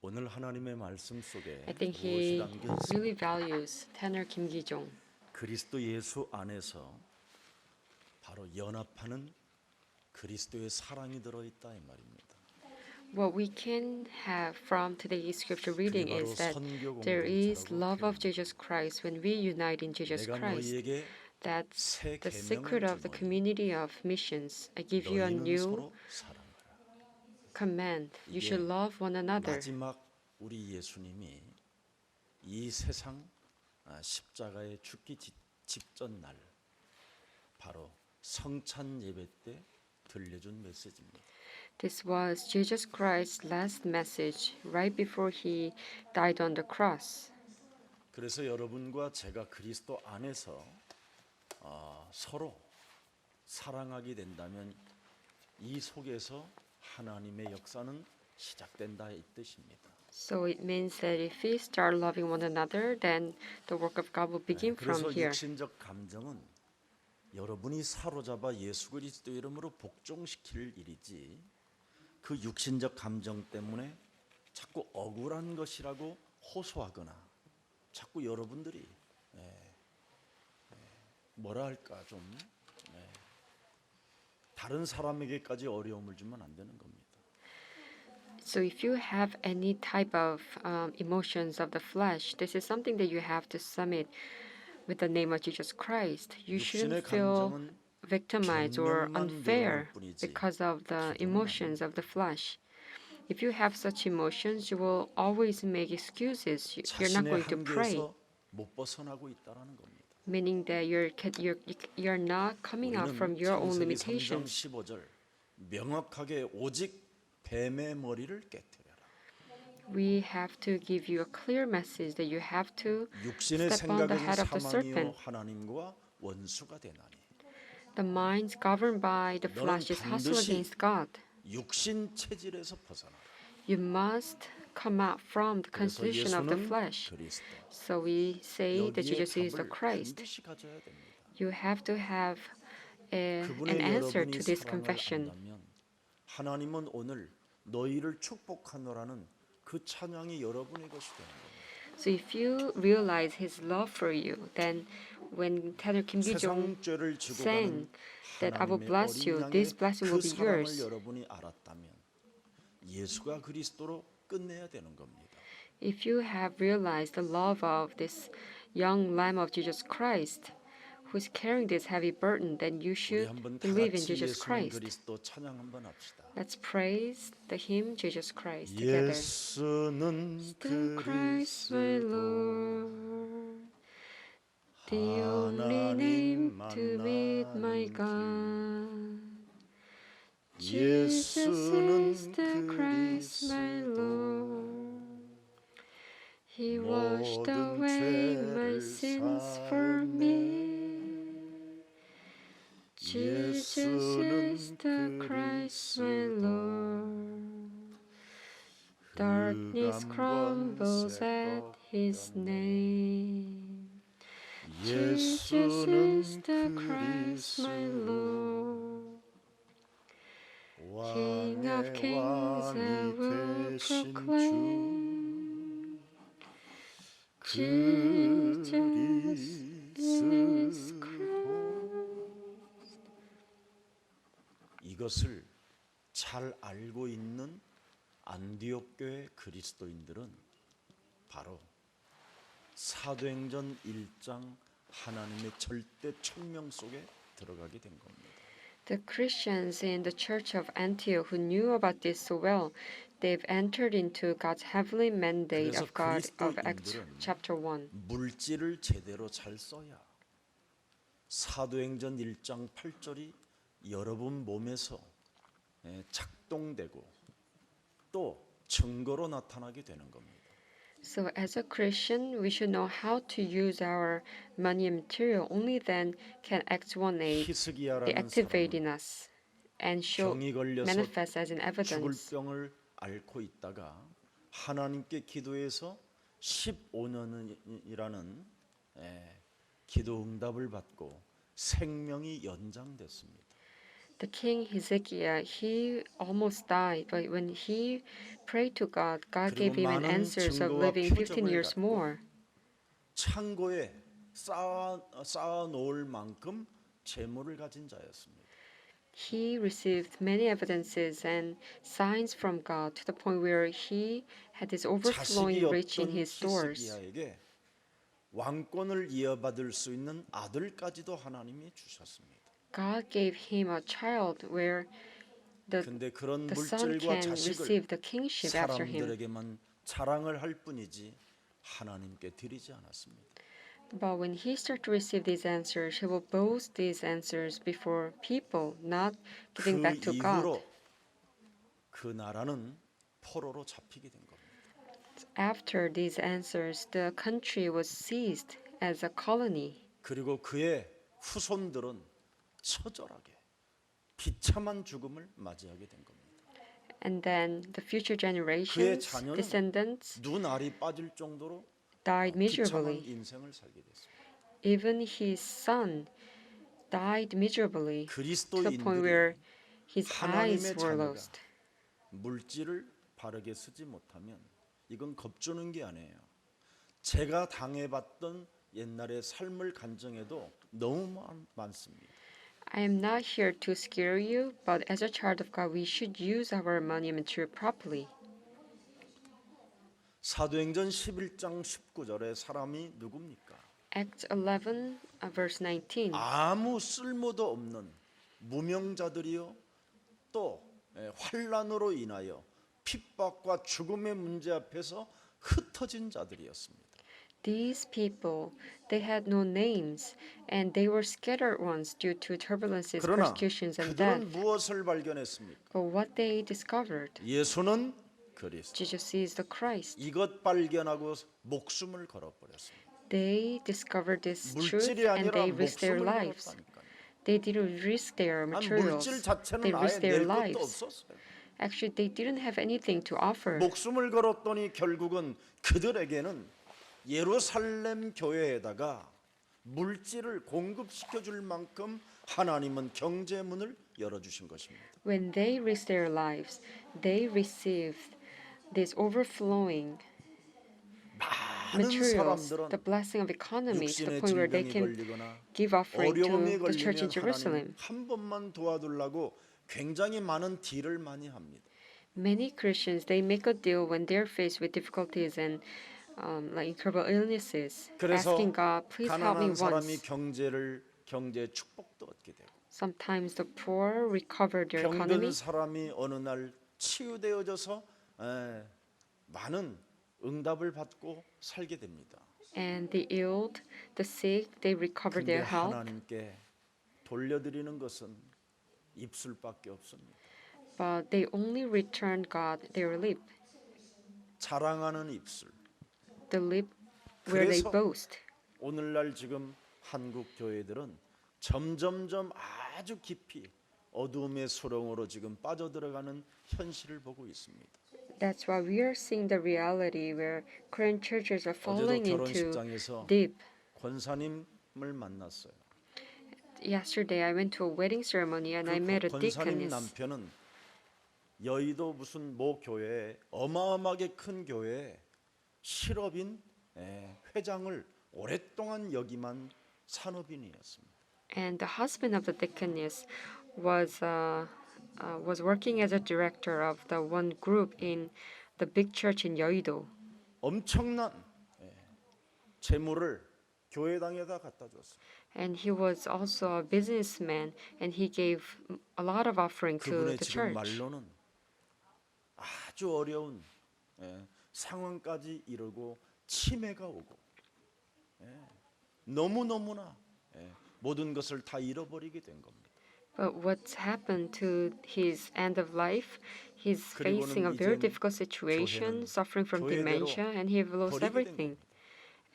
오늘 하나님의 말씀 속에 I think 무엇이 he 담겨 있습니까? really values tenor Kim Gi-jong. 그리스도 예수 안에서 바로 연합하는 그리스도의 사랑이 들어있다 이 말입니다. What we can have from today's scripture 그게 reading 바로 is that 선교 there is 공동체라고 love of 표현합니다. Jesus Christ when we unite in Jesus 내가 Christ. 너희에게 That's 새 the 계명을 secret of the 주노니 community of missions. I give you a 너희는 new 서로 사랑하라. command. You 이게 should love one another. 마지막 우리 예수님이 이 세상 십자가에 죽기 직전 날 바로 성찬 예배 때 들려준 메시지입니다. This was Jesus Christ's last message right before he died on the cross. 그래서 여러분과 제가 그리스도 안에서 서로 사랑하게 된다면 이 속에서 하나님의 역사는 시작된다 이 뜻입니다. So it means that if we start loving one another, then the work of God will begin from 그래서 here. 육신적 감정은 여러분이 사로잡아 예수 그리스도 이름으로 복종시킬 일이지 그 육신적 감정 때문에 자꾸 억울한 것이라고 호소하거나 자꾸 여러분들이 뭐라 할까 좀 다른 사람에게까지 어려움을 주면 안 되는 겁니다. So if you have any type of emotions of the flesh, this is something that you have to submit with the name of Jesus Christ. You 육신의 shouldn't feel 감정은 victimized or 변명만 unfair 늘어날 뿐이지 because of the 기도는 emotions of the flesh. If you have such emotions, you will always make excuses. You're not 자신의 going to pray, 한계에서 못 벗어나고 있다라는 겁니다. meaning that you're not coming out from 우리는 your own 창세기 3장 limitations. 15절 명확하게 오직 뱀의 머리를 깨뜨려라. We have to give you a clear message that you have to 육신의 step on the 생각은 head of the 사망이요 serpent. 하나님과 원수가 되나니 The minds governed by the 너는 flesh is hostile 반드시 against God. 육신 체질에서 벗어나라. You must come out from the 그래서 constitution of the 예수는 flesh. 그리스도. So we say that 여기에 Jesus is the 답을 Christ. 반드시 가져야 됩니다. You have to have an 그분의 answer 여러분이 to this 사랑을 confession. 안다면 하나님은 오늘 너희를 축복하노라는 그 찬양이 여러분의 것이 되는 겁니다. So if you realize His love for you, then when tenor Kim Gi-jong 세상 죄를 지고 sang 가는 that I will 하나님의 bless you, 어린 this 양의 blessing 그 will be 사랑을 yours. 여러분이 알았다면 예수가 그리스도로 끝내야 되는 겁니다. If you have realized the love of this young Lamb of Jesus Christ, who is carrying this heavy burden, then you 우리 should 한번 다 believe in 같이 Jesus 예수는 Christ. 그리스도 찬양 한번 합시다. Let's praise the hymn Jesus Christ together. 예수는 The Christ my 그리스도 Lord, the only name to meet my God. Jesus is the Christ my Lord. He washed away my sins for me. Jesus is the Christ my Lord. Darkness crumbles at His name. Jesus is the Christ my Lord. King of kings I will proclaim. Jesus is Christ. 이것을 잘 알고 있는 안디옥 교회 그리스도인들은 바로 사도행전 1장 하나님의 절대 총명 속에 들어가게 된 겁니다. The Christians in the Church of Antioch who knew about this so well, they've entered into God's heavenly mandate 그래서 of God of Acts 그리스도인들은 chapter 1. 물질을 제대로 잘 써야 사도행전 1장 8절이 여러분 몸에서 작동되고 또 증거로 나타나게 되는 겁니다. So as a Christian, we should know how to use our money and material. Only then can Acts 1:8 be 히스기야라는 activate in 사람은 us and show 병이 걸려서 manifest as an 죽을 evidence. 병을 앓고 있다가 하나님께 기도해서 15년이라는 기도 응답을 받고 생명이 연장됐습니다. The king Hezekiah, he almost died, but when he prayed to God, God 그리고 gave him an 많은 answers of 증거와 living 15 표적을 years 갖고 more. 창고에 쌓아 놓을 만큼 재물을 가진 자였습니다. He received many evidences and signs from God to the point where he had this 자식이 overflowing rich in 없던 his stores. 히스기야에게 왕권을 이어받을 수 있는 아들까지도 하나님이 주셨습니다. God gave him a child where 근데 그런 the son 물질과 can 자식을 receive the kingship after him. 사람들에게만 자랑을 할 뿐이지 하나님께 드리지 않았습니다. But when he started to receive these answers, he will boast these answers before people, not giving 그 back to God. 이후로 그 나라는 포로로 잡히게 된 겁니다. After these answers, the country was seized as a colony. 그리고 그의 후손들은 처절하게 비참한 죽음을 맞이하게 된 겁니다. And then the future 그의 generations, 자녀는 descendants, 눈알이 빠질 정도로 died 비참한 miserably. 인생을 살게 됐습니다. Even his son died miserably to the point 그리스도인들이 where his 하나님의 eyes were 자녀가 lost. 물질을 바르게 쓰지 못하면 이건 겁주는 게 아니에요. 제가 당해봤던 옛날의 삶을 간증해도 너무 많습니다. I am not here to scare you, but as a child of God, we should use our money and material properly. 사도행전 11장 19절에 사람이 누굽니까? Acts 11, verse 19. 아무 쓸모도 없는 무명자들이요 또 환난으로 인하여 핍박과 죽음의 문제 앞에서 흩어진 자들이었습니다. These people, they had no names, and they were scattered ones due to turbulences, 그러나 persecutions, and 그들은 death. 무엇을 발견했습니까? But what they discovered, 예수는 그리스도. Jesus is the Christ. 이것 발견하고 목숨을 걸어버렸습니다. They discovered this truth 물질이 and 아니라 they risked their 목숨을 lives. 걸었다니까요. They didn't risk their 아니, materials. 물질 They 자체는 아예 risked their 낼 것도 lives. 없었어요. Actually, they didn't have anything to offer. 목숨을 걸었더니 결국은 그들에게는 예루살렘 교회에다가 물질을 공급시켜 줄 만큼 하나님은 경제문을 열어주신 것입니다. When they risked their lives, they received this overflowing 많은 materials, 사람들은 the blessing of economy, to the 육신의 point where they 질병이 can 걸리거나 give offering 어려움이 to the church in 걸리면 Jerusalem. 하나님 한 번만 도와달라고 굉장히 많은 딜을 많이 합니다. Many Christians, they make a deal when they're faced with difficulties and like incurable illnesses, 그래서 asking God, please help me 가난한 사람이 once. 경제 축복도 얻게 되고 Sometimes the poor recover their 병든 economy, 사람이 어느 날 치유되어져서 많은 응답을 받고 살게 됩니다. and the ill, the sick, they recover 근데 their health. 하나님께 돌려드리는 것은 입술밖에 없습니다. But they only return God their lip, 자랑하는 입술. the lip where they 그래서 boast. 오늘날 지금 한국 교회들은 점점점 아주 깊이 어두움의 수렁으로 지금 빠져들어가는 현실을 보고 있습니다. That's why we are seeing the reality where Korean churches are 어제도 falling into 결혼식장에서 deep. 권사님을 만났어요. Yesterday, I went to a wedding ceremony and I met a 권사님 deaconess. 남편은 여의도 무슨 모 교회에 어마어마하게 큰 교회에 실업인 회장을 오랫동안 역임한 산업인이었습니다. And the husband of the deaconess was working as a director of the one group in the big church in Yeouido. 엄청난 재물을 교회당에다 갖다 줬어요. And he was also a businessman, and he gave a lot of offering to 그분의 the 지금 church. 말로는 아주 어려운 상황까지 이르고 치매가 오고 너무너무나 모든 것을 다 잃어버리게 된 겁니다. But what's happened to his end of life? He's 그리고는 facing a very 이제는 difficult situation, 교회는 suffering from 교회대로 dementia, and he lost 버리게 된 everything.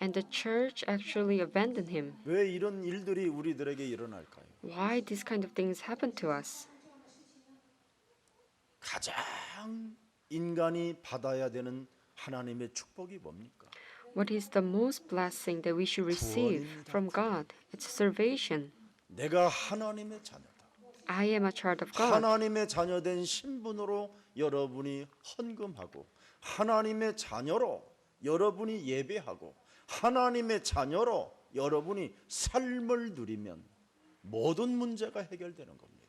And the church actually abandoned him. 왜 이런 일들이 우리들에게 일어날까요? Why these kind of things happen to us? 가장 인간이 받아야 되는 하나님의 축복이 뭡니까? What is the most blessing that we should receive from God? It's salvation. 내가 하나님의 자녀다. I am a child of God. 하나님의 자녀된 신분으로 여러분이 헌금하고 하나님의 자녀로 여러분이 예배하고 하나님의 자녀로 여러분이 삶을 누리면 모든 문제가 해결되는 겁니다.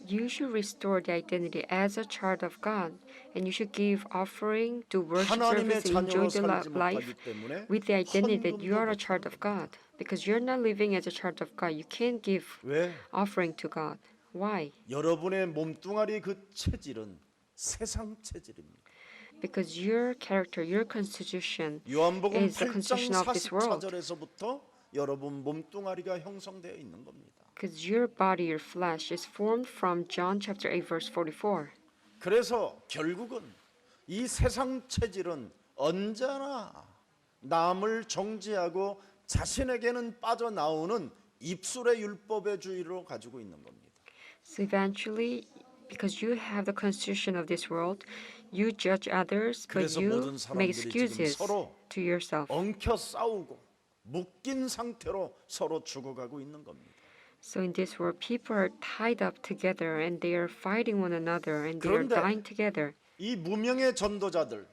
You should restore the identity as a child of God, and you should give offering, do worship 하나님의 service, and enjoy 자녀로 the 살지 life 못하기 때문에 with the identity that you 헌금도 are a 못 child 하는 of God. Because you're not living as a child of God, you can't give 왜? offering to God. Why? 여러분의 몸뚱아리 그 체질은 세상 체질입니다. Because your character, your constitution 요한복음 is the 8장 constitution of this world. 44절에서부터 여러분 몸뚱아리가 형성되어 있는 겁니다. Because your body, your flesh, is formed from John chapter 8, verse 44. 그래서 결국은 이 세상 체질은 언제나 남을 정죄하고 자신에게는 빠져나오는 입술의 율법의 주의로 가지고 있는 겁니다. So eventually, because you have the constitution of this world, you judge others, but 그래서 you 모든 make 사람들이 지금 excuses 서로 to yourself. 엉켜 싸우고 묶인 상태로 서로 죽어가고 있는 겁니다. So in this world, people are tied up together and they are fighting one another and they are 그런데 dying together. 이 무명의 전도자들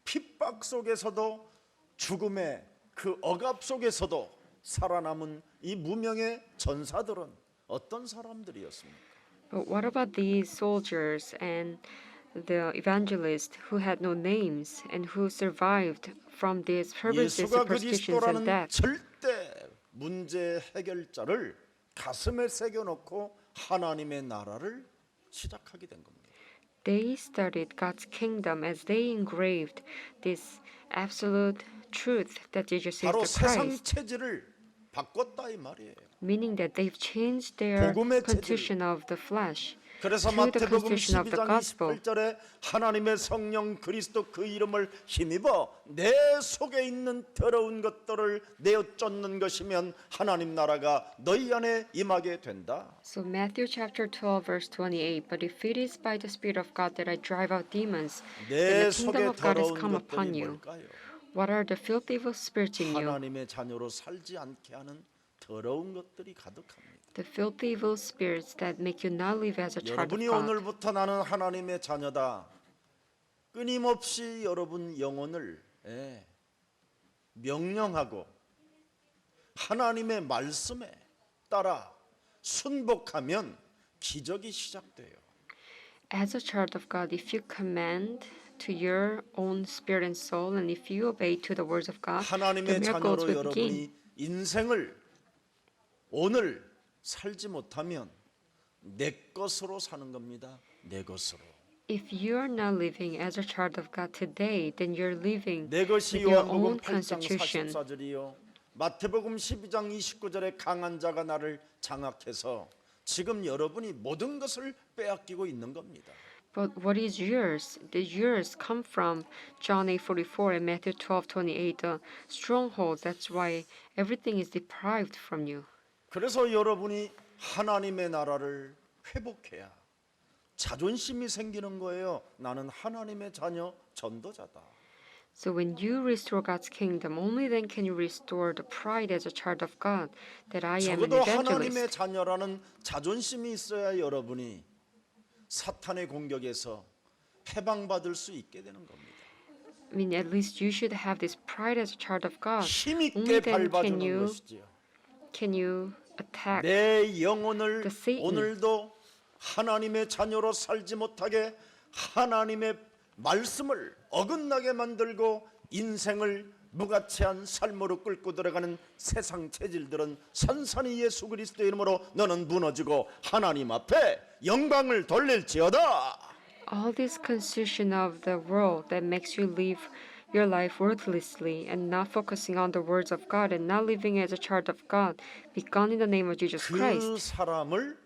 핍박 속에서도 죽음의 그 억압 속에서도 살아남은 이 무명의 전사들은 어떤 사람들이었습니까? But what about these soldiers and the evangelists who had no names and who survived from these perverses, 예수가 persecutions, and 그리스도라는 death? 절대 문제 해결자를 가슴에 새겨놓고 하나님의 나라를 시작하게 된 겁니다. They studied God's kingdom as they engraved this absolute truth that Jesus is 바로 the 세상 Christ, 체질을 바꿨다 이 말이에요. meaning that they've changed their 복음의 constitution of the flesh 그래서 to the 마태복음 constitution of the 12장 gospel. 28절에 하나님의 성령 그리스도 그 이름을 힘입어 내 속에 있는 더러운 것들을 내어 쫓는 것이면 하나님 나라가 너희 안에 임하게 된다. So Matthew chapter 12 verse 28, but if it is by the Spirit of God that I drive out demons, then 내 the kingdom 속에 of God has 더러운 come upon 것들이 you. 뭘까요? What are the filthy evil spirits in you? 하나님의 자녀로 살지 않게 하는 더러운 것들이 가득합니다. The filthy evil spirits that make you not live as a child of 여러분이 God. 오늘부터 나는 하나님의 자녀다. 끊임없이 여러분 영혼을 명령하고 하나님의 말씀에 따라 순복하면 기적이 시작돼요. As a child of God, if you command to your own spirit and soul, and if you obey to the words of God, the 하나님의 miracles 자녀로 will begin. 여러분이 인생을 오늘 살지 못하면 내 것으로 사는 겁니다. 내 것으로. If you are not living as a child of God today, then you're living 내 것이 with your 요한복음 own 8장 constitution. 44절이요. 마태복음 12장 29절에 강한 자가 나를 장악해서 지금 여러분이 모든 것을 빼앗기고 있는 겁니다. But what is yours? The yours come from John 8:44 and Matthew 12:28, the strongholds. That's why everything is deprived from you. 그래서 여러분이 하나님의 나라를 회복해야 자존심이 생기는 거예요. 나는 하나님의 자녀 전도자다. So when you restore God's kingdom, only then can you restore the pride as a child of God that I am an 적어도 하나님의 evangelist. 자녀라는 자존심이 있어야 여러분이 사탄의 공격에서 해방받을 수 있게 되는 겁니다. I mean, at least you should have this pride as a child of God. 힘있게 Only then 밟아주는 것이지요. can you attack 내 영혼을 the Satan. 오늘도 하나님의 자녀로 살지 못하게 하나님의 말씀을 어긋나게 만들고 인생을 무가치한 삶으로 끌고 들어가는 세상 체질들은 산산이 예수 그리스도의 이름으로 너는 무너지고 하나님 앞에 영광을 돌릴지어다. all this constitution of the world that makes you live your life worthlessly and not focusing on the words of God and not living as a child of God, be gone in the name of Jesus 그 Christ. 사람을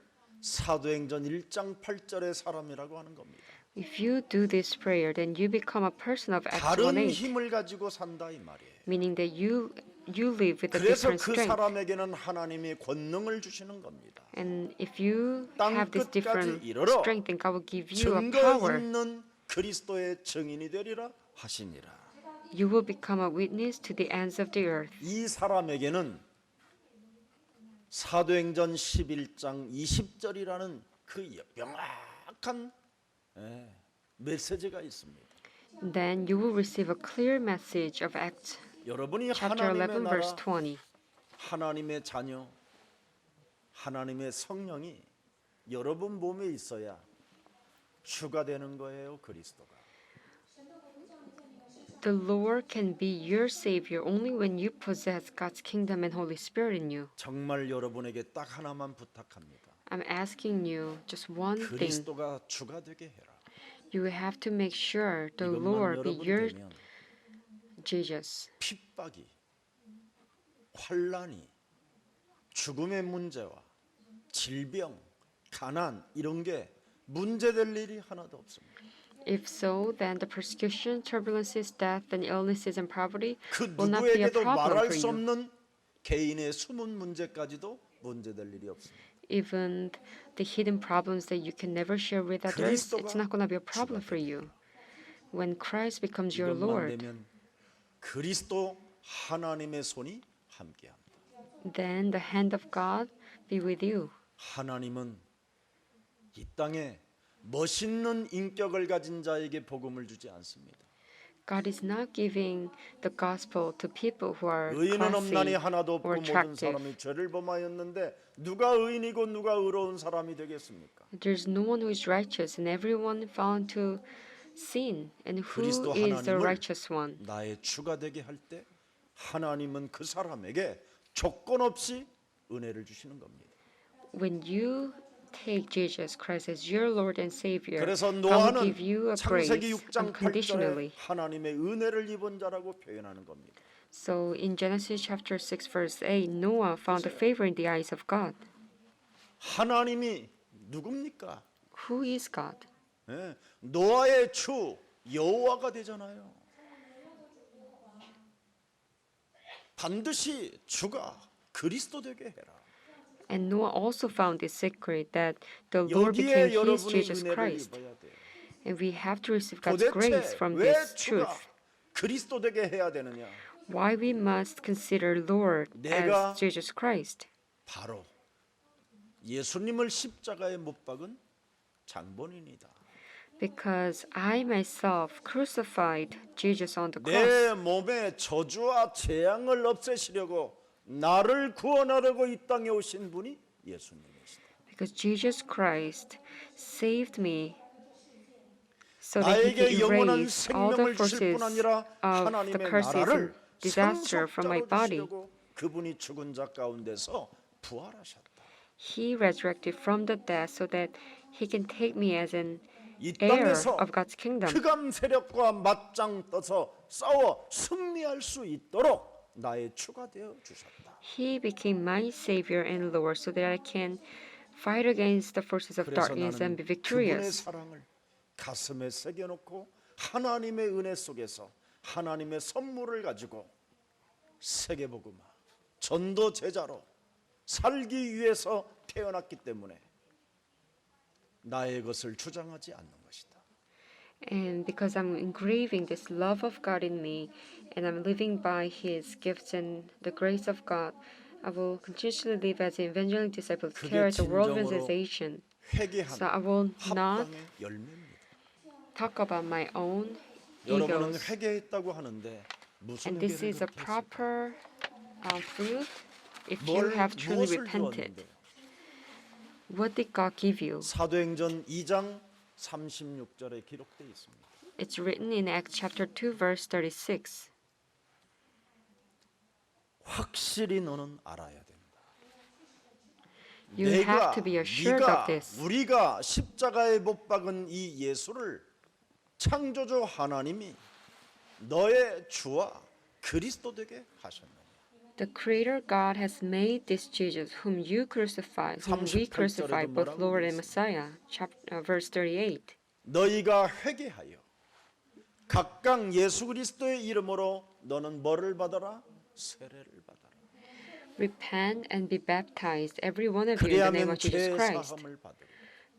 사도행전 1장 8절의 사람이라고 하는 겁니다. If you do this prayer, then you become a person of Acts 다른 1:8, 힘을 가지고 산다 이 말이에요. meaning that you live with a 그래서 different 그 strength. 사람에게는 하나님이 권능을 주시는 겁니다. And if you 땅 have this 끝까지 different 이르러 strength, then God will give you a 증거 power. 있는 그리스도의 증인이 되리라 하시니라. You will become a witness to the ends of the earth. 이 사람에게는 사도행전 11장 20절이라는 그 명확한 메시지가 있습니다. Then you will receive a clear message of Acts 여러분이 chapter 하나님의 11 나라, verse 20. 하나님의 자녀, 하나님의 성령이 여러분 몸에 있어야 주가 되는 거예요, 그리스도가. The Lord can be your savior only when you possess God's kingdom and Holy Spirit in you. 정말 여러분에게 딱 하나만 부탁합니다. I'm asking you just one thing. 그리스도가 주가 되게 해라. You have to make sure the 이것만 Lord be 여러분 your 되면 Jesus. 핍박이, 환란이, 죽음의 문제와 질병, 가난 이런 게 문제될 일이 하나도 없습니다. If so, then the persecution, turbulences, death, and illnesses and poverty 그 will not be a 누구에게도 problem 말할 for 수 you. 없는 개인의 숨은 문제까지도 문제될 일이 없습니다. Even the hidden problems that you can never share with others, it's not going to be a problem for you. When Christ becomes your 이것만 Lord, 되면 그리스도 하나님의 손이 함께합니다. then the hand of God be with you. 하나님은 이 땅에 멋있는 인격을 가진 자에게 복음을 주지 않습니다. God is not giving the gospel to people who are 의인은 없나니 classy 하나도 없고 or 모든 attractive. 사람이 죄를 범하였는데 누가 의인이고 누가 의로운 사람이 되겠습니까? There's no one who is righteous, and everyone found to sin. And who 그리스도 is the 하나님을 righteous one? 나의 주가 되게 할 때 하나님은 그 사람에게 조건 없이 은혜를 주시는 겁니다. When you take Jesus Christ as your Lord and Savior, 그래서 God will 노아는 give you a grace 창세기 6장 8절에 unconditionally. 하나님의 은혜를 입은 자라고 표현하는 겁니다. So in Genesis chapter 6 verse 8, Noah found a favor in the eyes of God. 하나님이 누굽니까? Who is God? 예, 노아의 주 여호와가 되잖아요. 반드시 주가 그리스도 되게 해라. And Noah also found this secret that the Lord became 여기에 his 여러분이 Jesus 은혜를 Christ. 입어야 돼요. And we have to receive God's grace 도대체 from 왜 this 주가 truth. 그리스도 되게 해야 되느냐? Why we must consider Lord 내가 as Jesus Christ. 바로 예수님을 십자가에 못 박은 장본인이다. Because I myself crucified Jesus on the 내 cross. 몸에 저주와 재앙을 없애시려고 나를 구원하려고 이 땅에 오신 분이 예수님이시다. Because Jesus Christ saved me so that he 나에게 could 영원한 erase all the 생명을 주실 forces 뿐 아니라 of the 하나님의 curses 나라를 and disaster from my 상속자로 body. 주시려고 그분이 죽은 자 가운데서 부활하셨다. He resurrected from the dead so that he can take me as an 이 heir 땅에서 of God's kingdom. 흑암 세력과 맞짱 떠서 싸워 승리할 수 있도록 나의 주가 되어 주셨다. He became my Savior and Lord so that I can fight against the forces of 그래서 darkness 나는 and be 그분의 victorious. 사랑을 가슴에 새겨놓고 하나님의 은혜 속에서 하나님의 선물을 가지고 세계복음화 전도 제자로 살기 위해서 태어났기 때문에 나의 것을 주장하지 않는 것이다. And because I'm engraving this love of God in me and I'm living by His gifts and the grace of God, I will continuously live as an evangelical disciple to 그게 carry the world 진정으로 evangelization. 회개하는 So I will not 합당의 열매입니다. talk about my own 여러분은 egos. 회개했다고 하는데 무슨 And this 회개를 is a 그렇게 했을까요? proper fruit if you have truly 무엇을 repented. 주었는데? What did God give you? 사도행전 2장 36절에 기록되어 있습니다. It's written in Acts chapter 2 verse 36. 확실히 너는 알아야 된다. You have to be assured of this. 우리가 십자가에 못 박은 이 예수를 창조주 하나님이 너의 주와 그리스도 되게 하셨느냐. The Creator God has made this Jesus, whom you crucified, whom we 38절에도 crucified, both 뭐라고 Lord 되어 and Messiah. Verse 38. 너희가 회개하여 각각 예수 그리스도의 이름으로 너는 뭐를 받아라? 세례를 받아라. Repent and be baptized, every one of you, in the name 그리하면 of Jesus 죄 Christ, 사함을 받으라.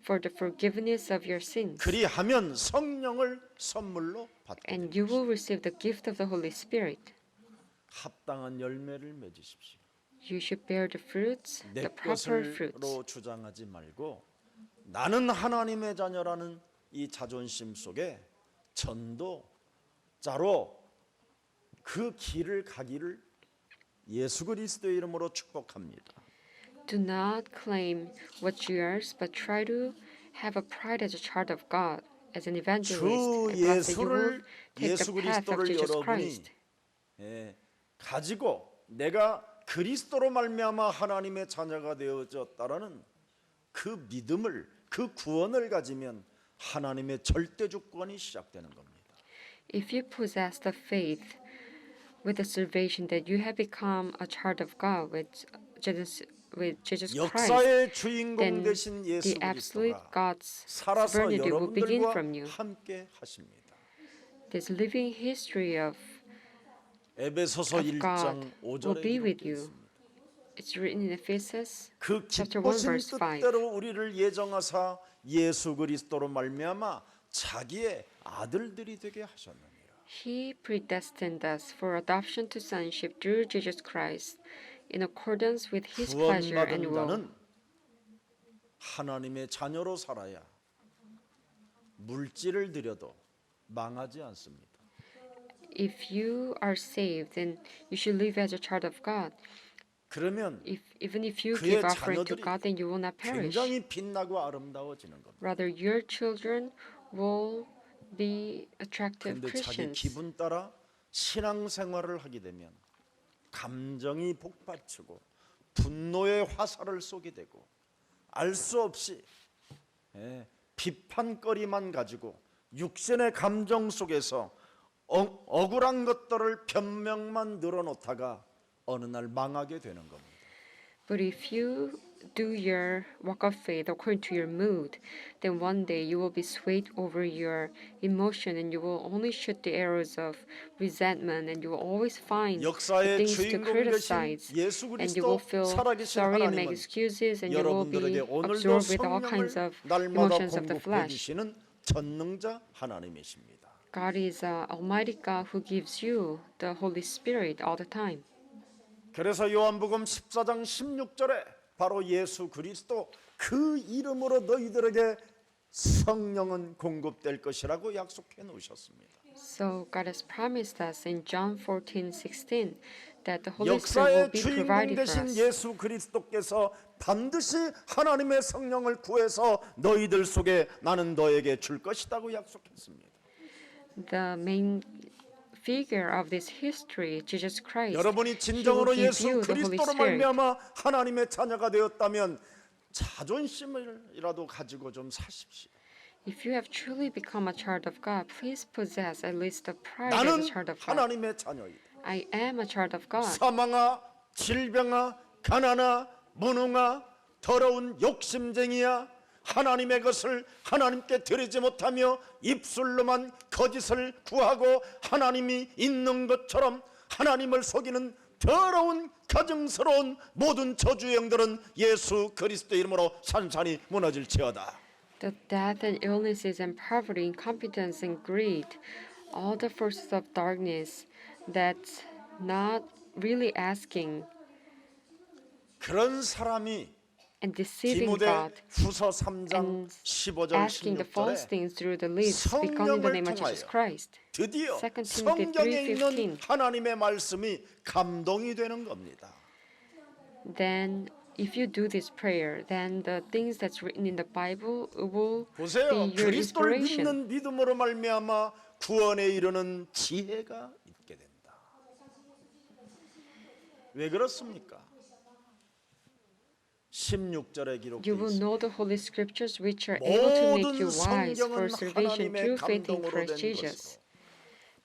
for the forgiveness of your sins. 그리하면 성령을 선물로 받게 And 되리라. you will receive the gift of the Holy Spirit. 합당한 열매를 맺으십시오. You should bear the fruits, 내 the proper fruits. 것으로 주장하지 말고 나는 하나님의 자녀라는 이 자존심 속에 전도자로 그 길을 가기를 예수 그리스도의 이름으로 축복합니다. Do not claim what's yours, but try to have a pride as a child of God, as an evangelist. 주 I bless that you will 예수를 take 예수 the path of 그리스도를 Jesus 여러분이 Christ. 가지고 내가 그리스도로 말미암아 하나님의 자녀가 되어졌다라는 그 믿음을 그 구원을 가지면 하나님의 절대 주권이 시작되는 겁니다. If you possess the faith with the salvation that you have become a child of God with Jesus Christ, 역사의 주인공 then 되신 예수 the absolute 그리스도가 God's 살아서 sovereignty will begin 여러분들과 from you. 함께 하십니다. This living history of 에베소서 God 1장 will 5절에 be with 기록되어 you. 있습니다. It's written in Ephesus 그 chapter 1 기쁘신 verse 5. 뜻대로 우리를 예정하사 예수 그리스도로 말미암아 자기의 아들들이 되게 하셨느니라. He predestined us for adoption to sonship through Jesus Christ in accordance with His pleasure and 구원받은 will. 자는 하나님의 자녀로 살아야 물질을 들여도 망하지 않습니다. If you are saved, then you should live as a child of God. 그러면 Even if you 그의 give offering to 자녀들이 God, then you will not perish. 굉장히 빛나고 아름다워지는 겁니다. Rather, your children will be attractive 그런데 자기 Christians. 기분 따라 신앙생활을 하게 되면 감정이 복받치고 분노의 화살을 쏘게 되고 알 수 없이 비판거리만 가지고 육신의 감정 속에서 억울한 것들을 변명만 늘어놓다가 어느 날 망하게 되는 겁니다. But if you do your walk of faith according to your mood, then one day you will be swayed over your emotion and you will only shoot the arrows of resentment and you will always find the 역사의 things to 주인공 criticize 되신 예수 and you will 그리스도 feel 살아계신 sorry and make 하나님은 excuses and you will be 여러분들에게 오늘도 absorbed with all 성령을 kinds of 날마다 emotions of the 공급해 flesh. 주시는 전능자 하나님이십니다. God is an Almighty God who gives you the Holy Spirit all the time. 그래서 요한복음 14장 16절에 바로 예수 그리스도 그 이름으로 너희들에게 성령은 공급될 것이라고 약속해 놓으셨습니다. So God has promised us in John 14:16 that the Holy Spirit will 역사의 be 주인공 provided for 되신 us. 예수 그리스도께서 반드시 하나님의 성령을 구해서 너희들 속에 나는 너에게 줄 것이라고 약속했습니다. The main figure of this history, Jesus Christ, 여러분이 He will 진정으로 give 예수 you the Holy 그리스도로 Spirit. 말미암아 하나님의 자녀가 되었다면 자존심을이라도 가지고 좀 사십시오. If you have truly become a child of God, please possess at least the pride as a 나는 child of God. 하나님의 자녀이다. I am a child of God. 사망아, 질병아, 가난아, 무능아, 더러운 욕심쟁이야. 하나님의 것을 하나님께 드리지 못하며 입술로만 거짓을 구하고 하나님이 있는 것처럼 하나님을 속이는 더러운 가증스러운 모든 저주의 영들은 예수 그리스도 이름으로 산산이 무너질지어다. The death and illnesses and poverty, incompetence and greed, all the forces of darkness that's not really asking 그런 사람이 and deceiving 디모데 God 후서 3장 and 15절 asking the false 16절에 things through the lips, speak on in the 성령을 name of Jesus 통하여 Christ. 드디어 2 Timothy 성경에 있는 3:15. 하나님의 말씀이 감동이 되는 겁니다. Then if you do this prayer, then the things that's written in the Bible will 보세요. be your 그리스도를 inspiration. 믿는 믿음으로 말미암아 구원에 이르는 지혜가 있게 된다. 왜 그렇습니까? 16절에 You 기록되어 will 있습니다. know the Holy Scriptures which are able to make 모든 you wise for 성경은 salvation 하나님의 through faith in 감동으로 Christ 된 Jesus. 것으로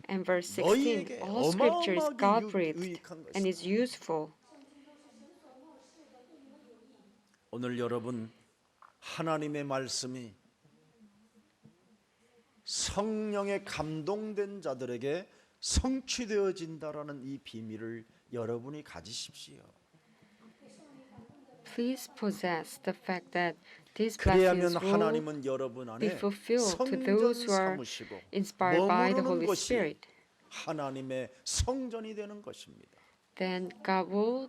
And verse 16, 너희에게 all Scripture is 어마어마하게 God-breathed 유익한 and is useful. 오늘 여러분 하나님의 말씀이 성령에 감동된 자들에게 성취되어진다라는 이 비밀을 여러분이 가지십시오. Please possess the fact that these 그래야면 blessings will 하나님은 여러분 be 안에 fulfilled to 성전 those who are 삼으시고 inspired by the 머무르는 Holy 것이 Spirit. 하나님의 성전이 되는 것입니다. Then God will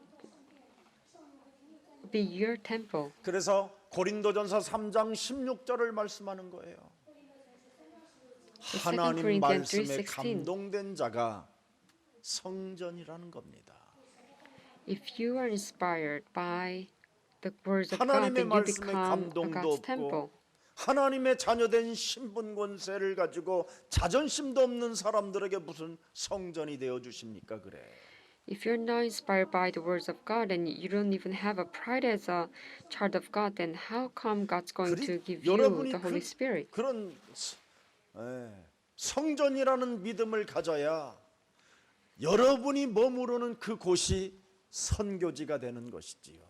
be your temple. 그래서 고린도전서 3장 16절을 말씀하는 거예요. The 2 하나님 Corinthians 말씀에 3:16. 감동된 자가 성전이라는 겁니다. If you are inspired by the words of God, 하나님의 then you 말씀에 become a 감동도 God's temple. 없고 하나님의 자녀된 신분 권세를 가지고 자존심도 없는 사람들에게 무슨 성전이 되어 주십니까? 그래. If you're not inspired by the words of God and you don't even have a pride as a child of God, then how come God's going to give you 여러분이 the Holy Spirit? 그런 성전이라는 믿음을 가져야 여러분이 머무르는 그 곳이 선교지가 되는 것이지요.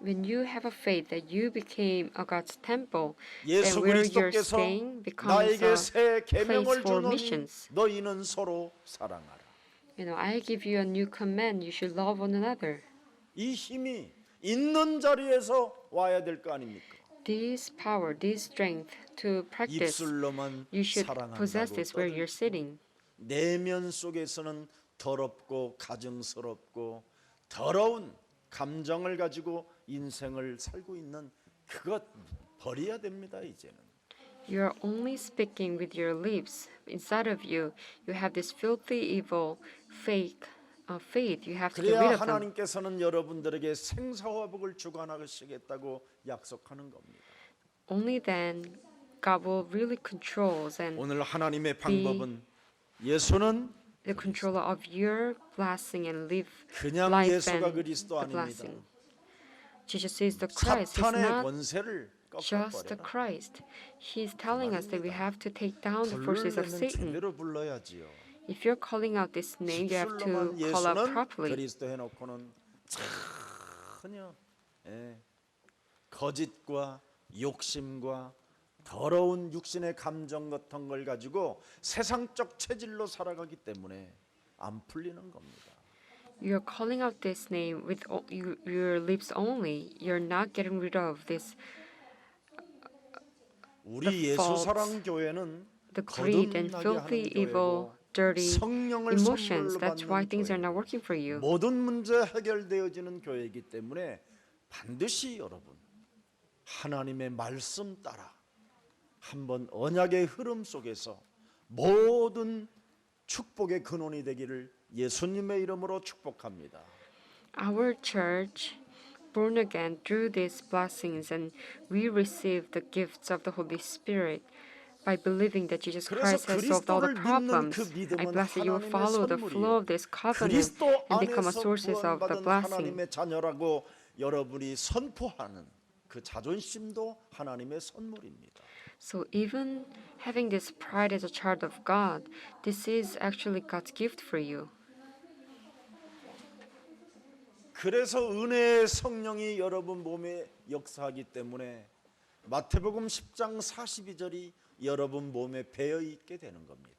When you have a faith that you became a God's temple, 예수 then where you're 그리스도께서 staying becomes 나에게 a 새 계명을 place for 주노니 missions. 너희는 서로 사랑하라. I give you a new command. You should love one another. 이 힘이 있는 자리에서 와야 될 거 아닙니까? This power, this strength to practice, 입술로만 you should possess 사랑한다고 this where you're sitting. 내면 속에서는 더럽고 가증스럽고 더러운 감정을 가지고 인생을 살고 있는 그것 버려야 됩니다. 이제는. You're only speaking with your lips. Inside of you, you have this filthy, evil, fake faith. You have to get 그래야 rid of them. 하나님께서는 여러분들에게 생사화복을 주관하시겠다고 약속하는 겁니다. Only then God will really control and 오늘 하나님의 방법은 예수는 the controller of your blessing and live 그냥 life 예수가 and 그리스도 the 아닙니다. blessing. Jesus is the Christ. He's 사탄의 not 권세를 just the 꺾어버려라. Christ. He's telling us that we have to take down the forces of 부르려면 Satan. 제대로 불러야지요. If you're calling out this name, you have to 입술로만 call out 예수는 properly. 그리스도 해놓고는 전혀 거짓과 욕심과 더러운 육신의 감정 같은 걸 가지고 세상적 체질로 살아가기 때문에 안 풀리는 겁니다. You're calling out this name with your lips only. You're not getting rid of this, 우리 faults, 예수사랑 교회는 the greed and 거듭나게 filthy, 하는 evil, 교회고 dirty 성령을 emotions. 선물로 That's why 받는 things are not 교회고 working for you. 모든 문제 해결되어지는 교회이기 때문에 반드시 여러분 하나님의 말씀 따라 한번 언약의 흐름 속에서 모든 축복의 근원이 되기를 예수님의 이름으로 축복합니다. Our church, born again through these blessings, and we receive the gifts of the Holy Spirit by believing that Jesus 그래서 Christ has solved all the 그리스도를 믿는 problems. 그 I 믿음은 bless that you will 하나님의 follow the flow of this covenant 그리스도 and become a 안에서 sources of the 구원받은 blessing. 하나님의 자녀라고 여러분이 선포하는 그 자존심도 하나님의 선물입니다. So even having this pride as a child of God, this is actually God's gift for you. 그래서 은혜의 성령이 여러분 몸에 역사하기 때문에 마태복음 10장 42절이 여러분 몸에 배어 있게 되는 겁니다.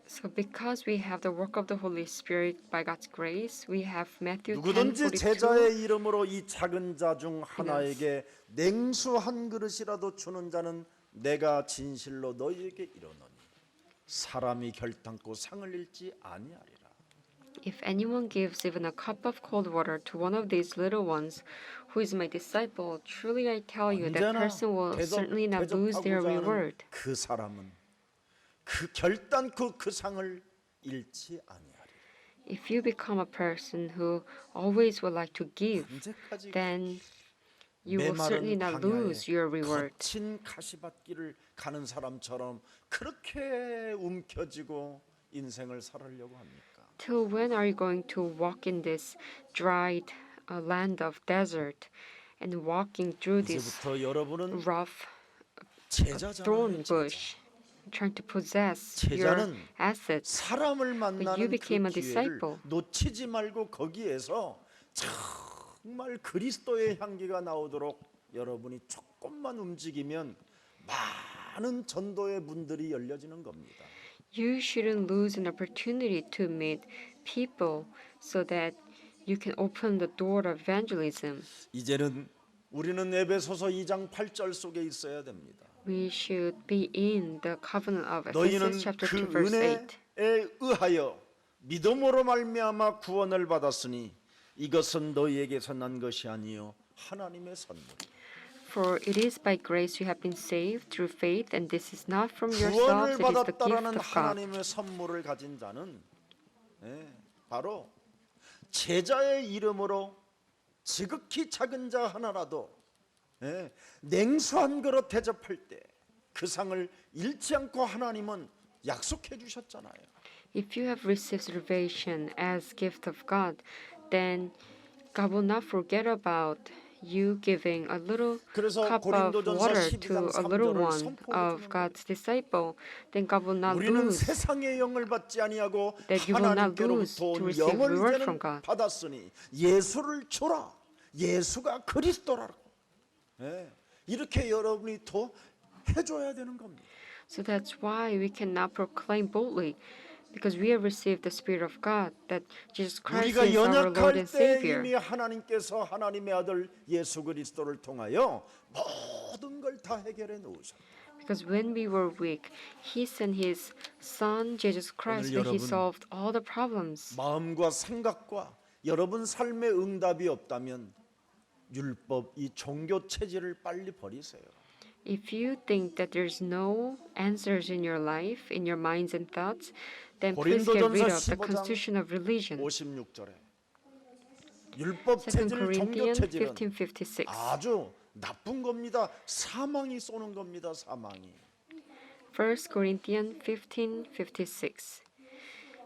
So because we have the work of the Holy Spirit by God's grace, we have Matthew 누구든지 10:42. 제자의 이름으로 이 작은 자 중 하나에게 냉수 한 그릇이라도 주는 자는 내가 진실로 너희에게 이르노니 사람이 결단코 상을 잃지 아니하리라. If anyone gives even a cup of cold water to one of these little ones, who is my disciple, truly I tell you that 언제나 person will certainly not lose their 대접하고자 하는 reward. 그 사람은 그 결단코 그 상을 잃지 아니하리라. If you become a person who always would like to give, 언제까지 then you will certainly 메마른 not lose your 광야에 reward. 거친 가시밭길을 가는 사람처럼 그렇게 움켜쥐고 인생을 살으려고 합니까? Till when are you going to walk in this dried land of desert and walking through this 이제부터 여러분은 rough 제자잖아요. thorn 제자. bush, trying to possess your 제자는 assets? 사람을 만나는 you became 그 a 기회를 disciple. 놓치지 말고 거기에서 정말 그리스도의 향기가 나오도록 여러분이 조금만 움직이면 많은 전도의 문들이 열려지는 겁니다. You shouldn't lose an opportunity to meet people so that you can open the door of evangelism. 이제는 우리는 에베소서 2장 8절 속에 있어야 됩니다. We should be in the covenant of 너희는 Ephesians chapter 그 2 verse 8. 은혜에 의하여 믿음으로 말미암아 구원을 받았으니 이것은 너희에게서 난 것이 아니요 하나님의 선물. For it is by grace you have been saved through faith, and this is not from 구원을 yourselves, it is the gift 받았다라는 of God. 하나님의 선물을 가진 자는 바로 제자의 이름으로 지극히 작은 자 하나라도 냉수한 그릇 대접할 때 그 상을 잃지 않고 하나님은 약속해 주셨잖아요. If you have received salvation as gift of God, then God will not forget about you giving a little 그래서 cup of 고린도전서 water 12장 to a little 3절을 one 선포해 of 주는 God's disciple. Then God will not 우리는 lose 세상의 영을 받지 아니하고 that you will not lose 하나님께로부터 to 온 receive 영을 reward 이제는 from God. 받았으니 예수를 주라. 예수가 그리스도라고. 이렇게 여러분이 더 해줘야 되는 겁니다. So that's why we cannot proclaim boldly, because we have received the Spirit of God, that Jesus Christ 우리가 is our Lord 연약할 and 때 Savior. 이미 하나님께서 하나님의 아들 예수 그리스도를 통하여 모든 걸 다 해결해 놓으셨다. Because when we were weak, He sent His Son, Jesus Christ, 오늘 and He 여러분 solved all the problems. 마음과 생각과 여러분 삶의 응답이 없다면 율법 이 종교 체질을 빨리 버리세요. If you think that there's no answers in your life, in your minds and thoughts, then please get rid of the constitution of religion. 56절에 율법 2 체질 종교 Corinthians 체질은 15:56. 아주 나쁜 겁니다. 사망이 쏘는 겁니다. 사망이. 1 Corinthians 15:56.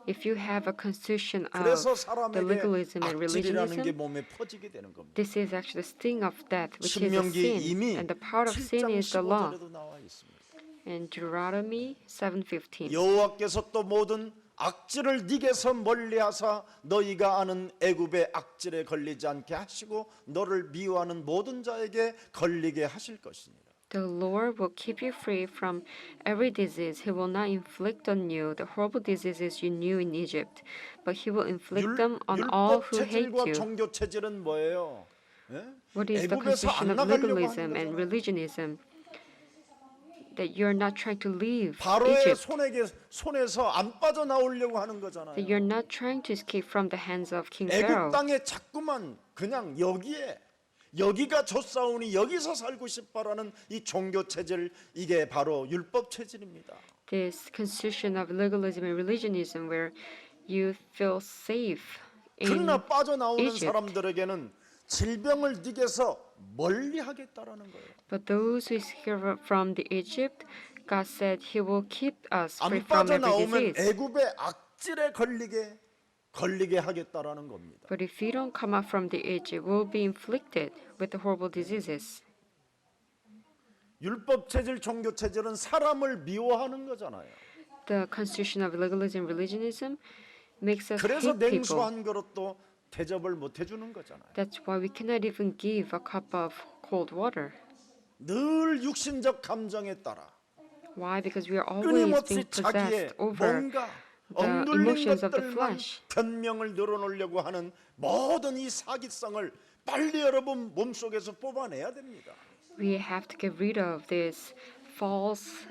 If you have a constitution of 그래서 the 사람에게 legalism and 악질이라는 게 religionism, 몸에 퍼지게 되는 겁니다. this is actually the sting of death, which is a 신명기 sin, 이미 and the power of sin 7장 is the law. 15절에도 나와 있습니다. And Deuteronomy 7:15. 여호와께서 또 모든 악질을 네게서 멀리하사 너희가 아는 애굽의 악질에 걸리지 않게 하시고 너를 미워하는 모든 자에게 걸리게 하실 것이니라. The Lord will keep you free from every disease. He will not inflict on you the horrible diseases you knew in Egypt, but He will inflict them on all 율법 who hate 체질과 you. 종교 체질은 뭐예요? What is the 애굽에서 constitution 안 of 나가려고 legalism 하는 and 거잖아요. religionism? That you're not trying to leave 바로의 Egypt. 손에서 안 빠져나오려고 하는 거잖아요. That you're not trying to escape from the hands of King 애굽 Pharaoh. 땅에 자꾸만 그냥 여기가 좋사오니 여기서 살고 싶어라는 이 종교 체질 이게 바로 율법 체질입니다. This constitution of legalism and religionism, where you feel safe in 그러나 빠져나오는 Egypt. 사람들에게는 질병을 네게서 멀리하겠다라는 거예요. But those who escape from the Egypt, God said He will keep us free 안 from every 빠져나오면 disease. 애굽의 악질에 걸리게 하겠다라는 겁니다. But if you don't come out from the Egypt, we'll be inflicted with the horrible diseases. 율법 체질, 종교 체질은 사람을 미워하는 거잖아요. The constitution of legalism and religionism makes us 그래서 hate people. 냉수한 그릇도 대접을 못 해주는 거잖아요. That's why we cannot even give a cup of cold water. 늘 육신적 감정에 따라 Why? Because we are always 끊임없이 being 자기의 possessed over 뭔가 the 억눌린 emotions of the 것들만 flesh. 변명을 늘어놓으려고 하는 모든 이 사기성을 빨리 여러분 몸속에서 뽑아내야 됩니다. We have to get rid of this false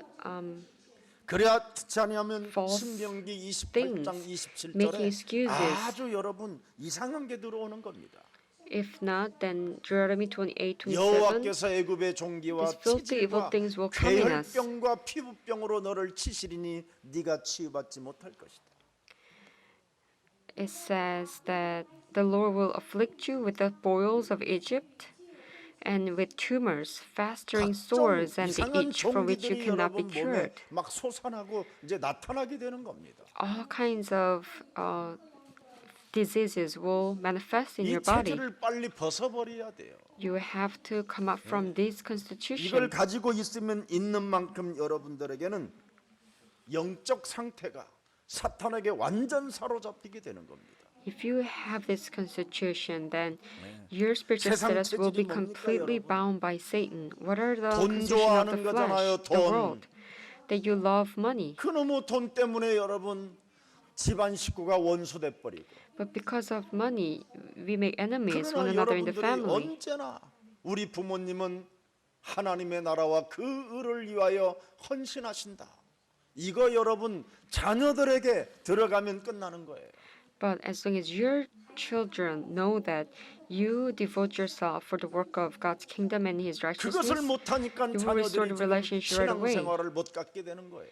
그래야지 않으면 false 신명기 28장 things, making 27절에 excuses. 아주 여러분 이상한 게 들어오는 겁니다. If not, then Deuteronomy 28:27. 여호와께서 애굽의 종기와 These filthy evil 치질과 things will come in us. 괴혈병과 피부병으로 너를 치시리니 네가 치유받지 못할 것이다. It says that the Lord will afflict you with the boils of Egypt and with tumors, festering sores, and the 이상한 itch from which you 종기들이 cannot be 여러분 몸에 cured. 막 솟아나고 이제 나타나게 되는 겁니다. All kinds of diseases will manifest in 이 your body. 체질을 빨리 벗어버려야 돼요. You have to come out from this 이걸 constitution. 가지고 있으면 있는 만큼 여러분들에게는 영적 상태가 사탄에게 완전 사로잡히게 되는 겁니다. If you have this constitution, then your spiritual 세상 status will be 체질이 뭡니까, completely 여러분? bound by Satan. What are the 돈 constitution of the 좋아하는 거잖아요, flesh, the 돈. world? That you love money. 그놈의 돈 때문에 여러분 집안 식구가 원수돼 버리고 But because of money, we make enemies one 그러나 another in the 여러분들이 family. 언제나 우리 부모님은 하나님의 나라와 그 의를 위하여 헌신하신다. 이거 여러분 자녀들에게 들어가면 끝나는 거예요. But as long as your children know that you devote yourself for the work of God's kingdom and His 그것을 righteousness, 못하니까 you will restore 자녀들이 the 지금 relationship right away. 신앙생활을 못 갖게 되는 거예요.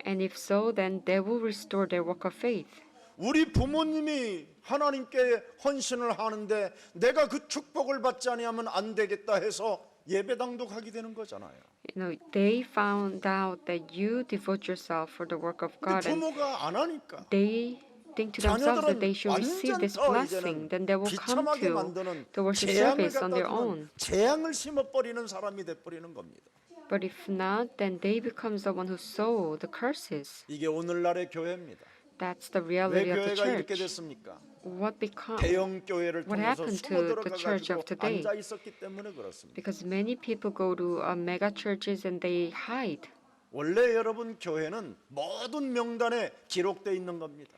And if so, then they will restore their walk of faith. 우리 부모님이 하나님께 헌신을 하는데 내가 그 축복을 받지 아니하면 안 되겠다 해서 예배당도 가게 되는 거잖아요. You know, they found out that you devote yourself for the work of 근데 God, and 부모가 안 하니까 they think to themselves that they 자녀들은 should receive 완전 this 더 blessing, 이제는 then they will come 비참하게 to 만드는 the worship 재앙을 service on 갖다 their 주는 own. 재앙을 심어버리는 사람이 돼버리는 겁니다. But if not, then they becomes the one who sow the curses. 이게 오늘날의 교회입니다. That's the 왜 reality of the 교회가 이렇게 church. 됐습니까? What 대형 교회를 통해서 happened 숨어 to the church 들어가가지고 of today? 앉아 있었기 때문에 그렇습니다. Because many people go to mega churches and they hide. 원래 여러분 교회는 모든 명단에 기록되어 있는 겁니다.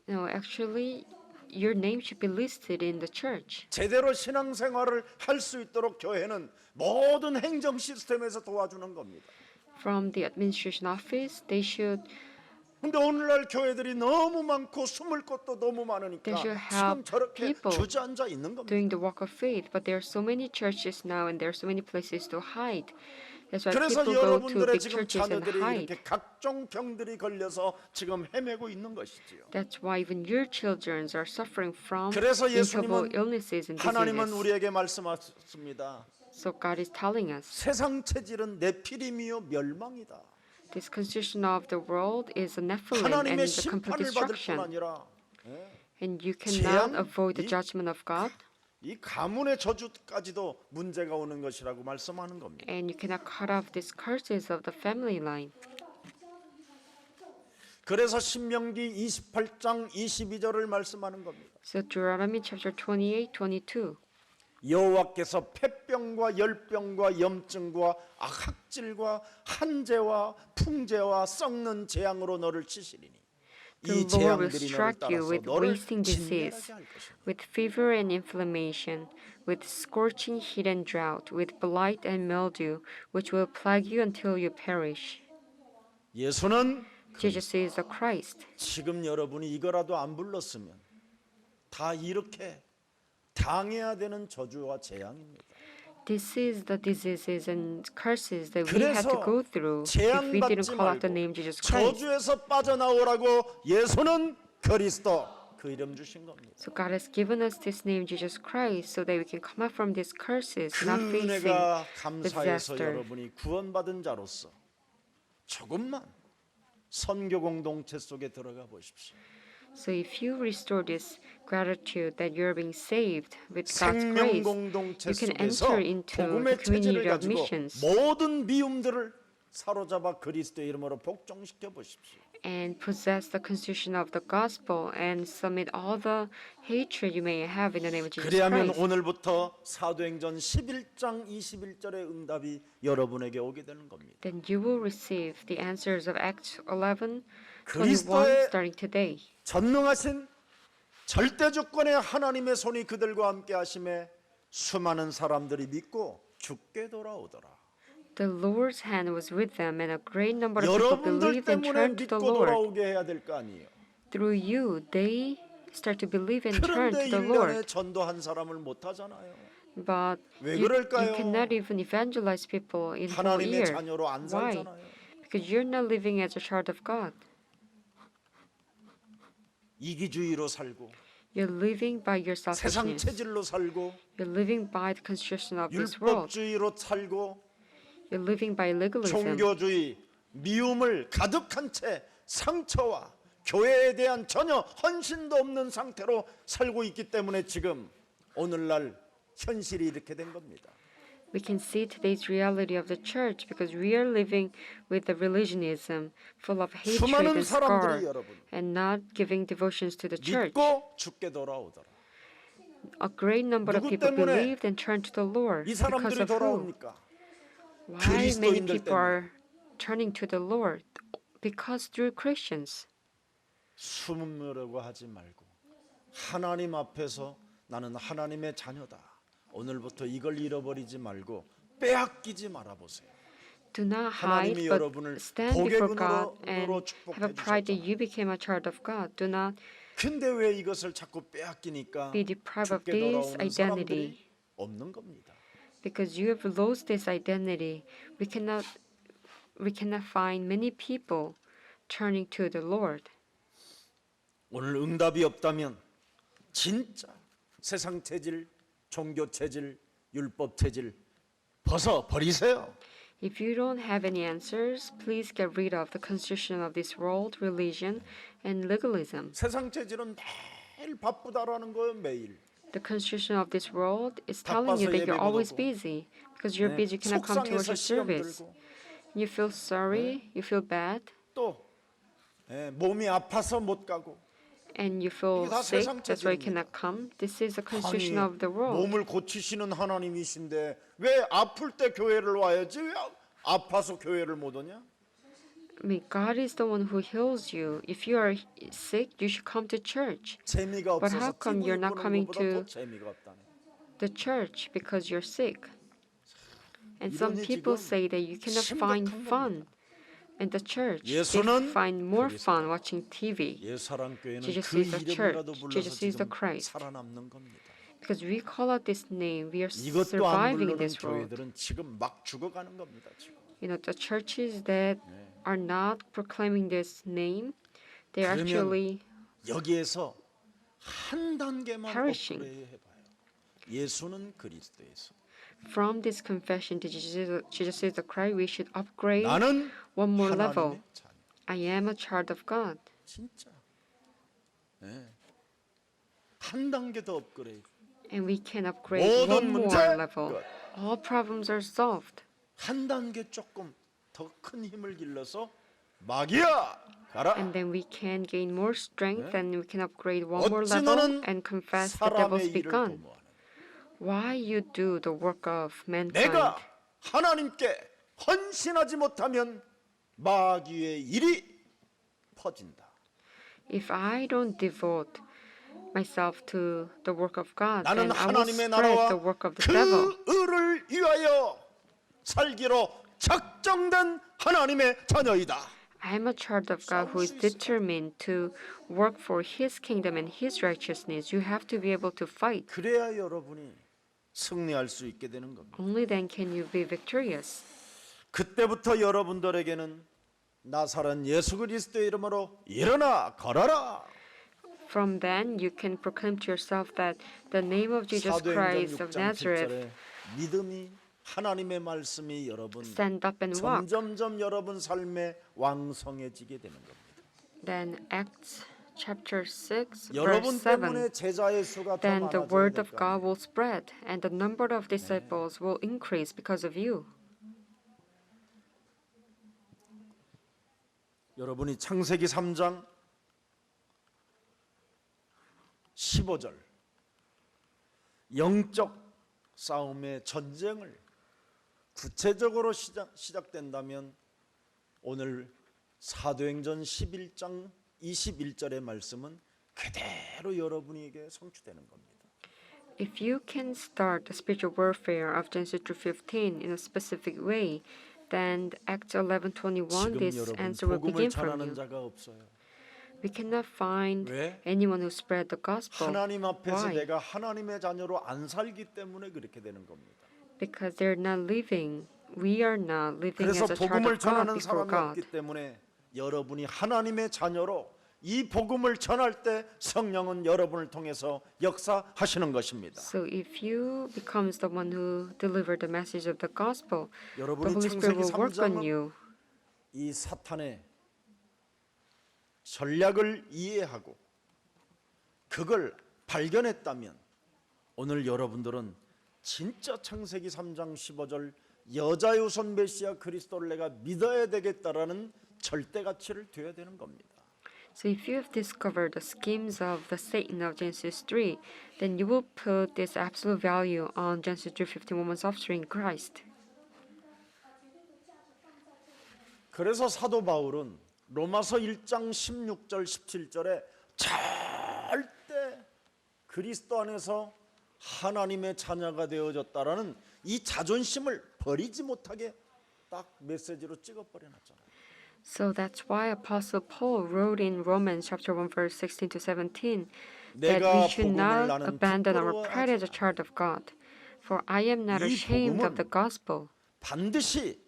No, actually, your name should be listed in the church. 제대로 신앙생활을 할 수 있도록 교회는 모든 행정 시스템에서 도와주는 겁니다. From the administration office, they should 근데 오늘날 교회들이 너무 많고 숨을 곳도 너무 많으니까 They should 지금 help 저렇게 people 주저앉아 있는 겁니다. doing the walk of faith, but there are so many churches now, and there are so many places to hide. That's why 그래서 people go to 여러분들의 big 지금 churches and 자녀들이 hide. 이렇게 각종 병들이 걸려서 지금 헤매고 있는 것이지요. That's why even your children are suffering from 그래서 incurable 예수님은 illnesses and 하나님은 diseases. 우리에게 말씀하셨습니다. So God is telling us 세상 체질은 네피림이요 멸망이다. this constitution of the world is a Nephilim and 하나님의 is a complete 심판을 받을 뿐 destruction, 아니라 and you cannot 재앙, avoid the 이- judgment of God, 이 가문의 저주까지도 문제가 오는 것이라고 말씀하는 겁니다. and you cannot cut off these curses of the family line. 그래서 신명기 28장 22절을 말씀하는 겁니다. So Deuteronomy chapter 28, 22. 여호와께서 폐병과 열병과 염증과 악학질과 한재와 풍재와 썩는 재앙으로 너를 치시리니 The 이 Lord will 재앙들이 너를 strike you 따라서 with 너를 wasting disease, 진멸하게 할 것이다. with fever and inflammation, with scorching heat and drought, with blight and mildew, which will plague you until you perish. 예수는 Jesus is the Christ. 지금 여러분이 이거라도 안 불렀으면 다 이렇게 당해야 되는 저주와 재앙입니다. This is the diseases and curses that we had to 그래서 go through if 재앙 we didn't 받지 call out the 말고 name Jesus Christ. 저주에서 빠져나오라고 예수는 그리스도 그 이름 주신 겁니다. So God has given us this name Jesus Christ so that we can come out from these curses, 그 not facing 은혜가 감사해서 disaster. 여러분이 구원받은 자로서 조금만 선교 공동체 속에 들어가 보십시오. So if you restore this gratitude that you're being saved with God's 생명 grace, 공동체 you can 속에서 enter into the 복음의 community 체질을 of 가지고 missions 모든 미움들을 사로잡아 그리스도의 이름으로 복종시켜 보십시오. and possess the constitution of the gospel and submit all the hatred you may have in the name of Jesus 그리하면 Christ. 오늘부터 사도행전 11장 21절의 응답이 여러분에게 오게 되는 겁니다. Then you will receive the answers of Acts 11, 21 그리스도의 starting today. 전능하신 절대 주권의 하나님의 손이 그들과 함께 하심에 수많은 사람들이 믿고 죽게 돌아오더라. The Lord's hand was with them, and a great number of people 여러분들 believed and 때문에 turned to 믿고 the Lord. 돌아오게 해야 될 거 아니에요. Through you, they start to believe and turn 그런데 to the 1년에 Lord. 전도 한 사람을 못 하잖아요. But 왜 you 그럴까요? cannot even evangelize people in whole 하나님의 year. 자녀로 안 Why? 살잖아요. Because you're not living as a child of God. 이기주의로 살고 You're living by your 세상 selfishness. 체질로 살고 You're living by the constitution of this world. 율법주의로 살고 You're living by legalism. 종교주의, 미움을 가득한 채 상처와 교회에 대한 전혀 헌신도 없는 상태로 살고 있기 때문에 지금 오늘날 현실이 이렇게 된 겁니다. We can see today's reality of the church because we are living with the religionism full of hatred 수많은 and scar 사람들이 여러분 and not giving devotions to the church. 믿고 죽게 돌아오더라. A great number of 누구 people 때문에 believed and turned to the Lord. 이 Because 사람들이 of who? 돌아옵니까? Why many 그리스도인들 people are turning to the Lord? Because through Christians. 숨으려고 하지 말고 하나님 앞에서 나는 하나님의 자녀다. 오늘부터 이걸 잃어버리지 말고 빼앗기지 말아보세요. Do not 하나님이 hide, 여러분을 but stand 복의 before God 근원으로 and have a pride that 축복해 you became a child of God. Do not 근데 왜 이것을 자꾸 빼앗기니까 be deprived of 죽게 this 돌아오는 identity. 사람들이 없는 겁니다. Because you have lost this identity, we cannot find many people turning to the Lord. 오늘 응답이 없다면 진짜 세상 체질, 종교 체질, 율법 체질 벗어 버리세요. If you don't have any answers, please get rid of the constitution of this world, religion, and legalism. 세상 체질은 매일 바쁘다라는 거예요, 매일. The constitution of this world is telling you 바빠서 that you're 예배 못 always 오고. busy. Because you're 네, busy, you cannot come to 속상해서 worship 시험 service. 들고 You feel sorry, you feel bad, 또 몸이 아파서 못 가고 and you feel 이게 다 sick. 세상 That's why you 체질입니다. cannot come. This is the constitution 아니 of the world. 몸을 고치시는 하나님이신데 왜 아플 때 교회를 와야지 왜 아파서 교회를 못 오냐? I mean, God is the one who heals you. If you are sick, you should come to church. 재미가 But 없어서 how come TV you're not 보는 coming 것보다 to 더 재미가 없다네. The church because you're sick. And 이론이 some people 지금 say that you cannot find 심각한 fun in the church. They 예수는 find more 그리스도. fun watching TV. 예사랑교회는 Jesus 그 is the 이름이라도 church. 불러서 Jesus is the 지금 Christ. 살아남는 겁니다. Because we call out this name, we are 이것도 안 surviving in 부르는 this world. 교회들은 지금 막 죽어가는 겁니다. 지금. You know, the churches that are not proclaiming this name, they're 그러면 actually 여기에서 한 단계만 perishing. 업그레이드 해봐요. 예수는 그리스도예수. from this confession that Jesus is the Christ, we should upgrade 나는 one more level. 하나님의 자녀. I am a child of God. 진짜. 한 단계 더 업그레이드. And we can upgrade 모든 one 문제 more level. 끝. All problems are solved. 한 단계 조금 더 큰 힘을 길러서 마귀야 가라. And then we can gain more strength and we can upgrade one more 어찌 level 너는 and confess the devil's 사람의 일을 begun. 도모하는 Why you do the work of mankind? 내가 하나님께 헌신하지 못하면 마귀의 일이 퍼진다. If I don't devote myself to the work of God, 나는 then I will 하나님의 spread 나라와 the work of the devil. 그 의를 위하여 살기로 작정된 하나님의 자녀이다. I am a child of God who is determined to work for His kingdom and His righteousness. You have to be able to fight. 그래야 여러분이 승리할 수 있게 되는 겁니다. Only then can you be victorious. 그때부터 여러분들에게는 나사렛 예수 그리스도의 이름으로 일어나 걸어라. From then, you can proclaim to yourself that the name of Jesus Christ 사도행전 of 6장 Nazareth, 7절에 믿음이 하나님의 말씀이 여러분 stand up and walk. 점점점 여러분 삶에 왕성해지게 되는 겁니다. Then Acts chapter 6, 여러분 verse 7. 때문에 제자의 수가 더 Then the 많아져야 word 될 of 거 God 아니에요. will spread, and the number of disciples will increase because of you. 여러분이 창세기 3장 15절 영적 싸움의 전쟁을 구체적으로 시작된다면 오늘 사도행전 11장 21절의 말씀은 그대로 여러분에게 성취되는 겁니다. If you can start the spiritual warfare of Genesis 3:15 in a specific way, then Acts 11:21, 지금 this 여러분 answer will 복음을 begin from 전하는 you. 자가 없어요. We cannot find 왜? anyone who spread the gospel. 하나님 앞에서 Why? 내가 하나님의 자녀로 안 살기 때문에 그렇게 되는 겁니다. Because they're not living. We are not living 그래서 as a child 복음을 of God 전하는 before 사람이 God. 없기 때문에 여러분이 하나님의 자녀로 이 복음을 전할 때 성령은 여러분을 통해서 역사하시는 것입니다. So if you becomes the one who deliver the message of the gospel, the 여러분이 Holy Spirit 창세기 will work on 3장은 you. 이 사탄의 전략을 이해하고 그걸 발견했다면 오늘 여러분들은 진짜 창세기 3장 15절 여자의 우선 메시아 그리스도를 내가 믿어야 되겠다라는 절대 가치를 둬야 되는 겁니다. So if you have discovered the schemes of the Satan of Genesis 3, then you will put this absolute value on Genesis 3:15 woman's offspring, Christ. 그래서 사도 바울은 로마서 1장 16절 17절에 절대 그리스도 안에서 하나님의 자녀가 되어졌다라는 이 자존심을 버리지 못하게 딱 메시지로 찍어버려 놨잖아요. So that's why Apostle Paul wrote in Romans chapter 1 verse 16 to 17 that 내가 we should 복음을 not 나는 abandon our pride as 부끄러워하지 a child of God. For I am not 이 ashamed of the 복음은 gospel, 반드시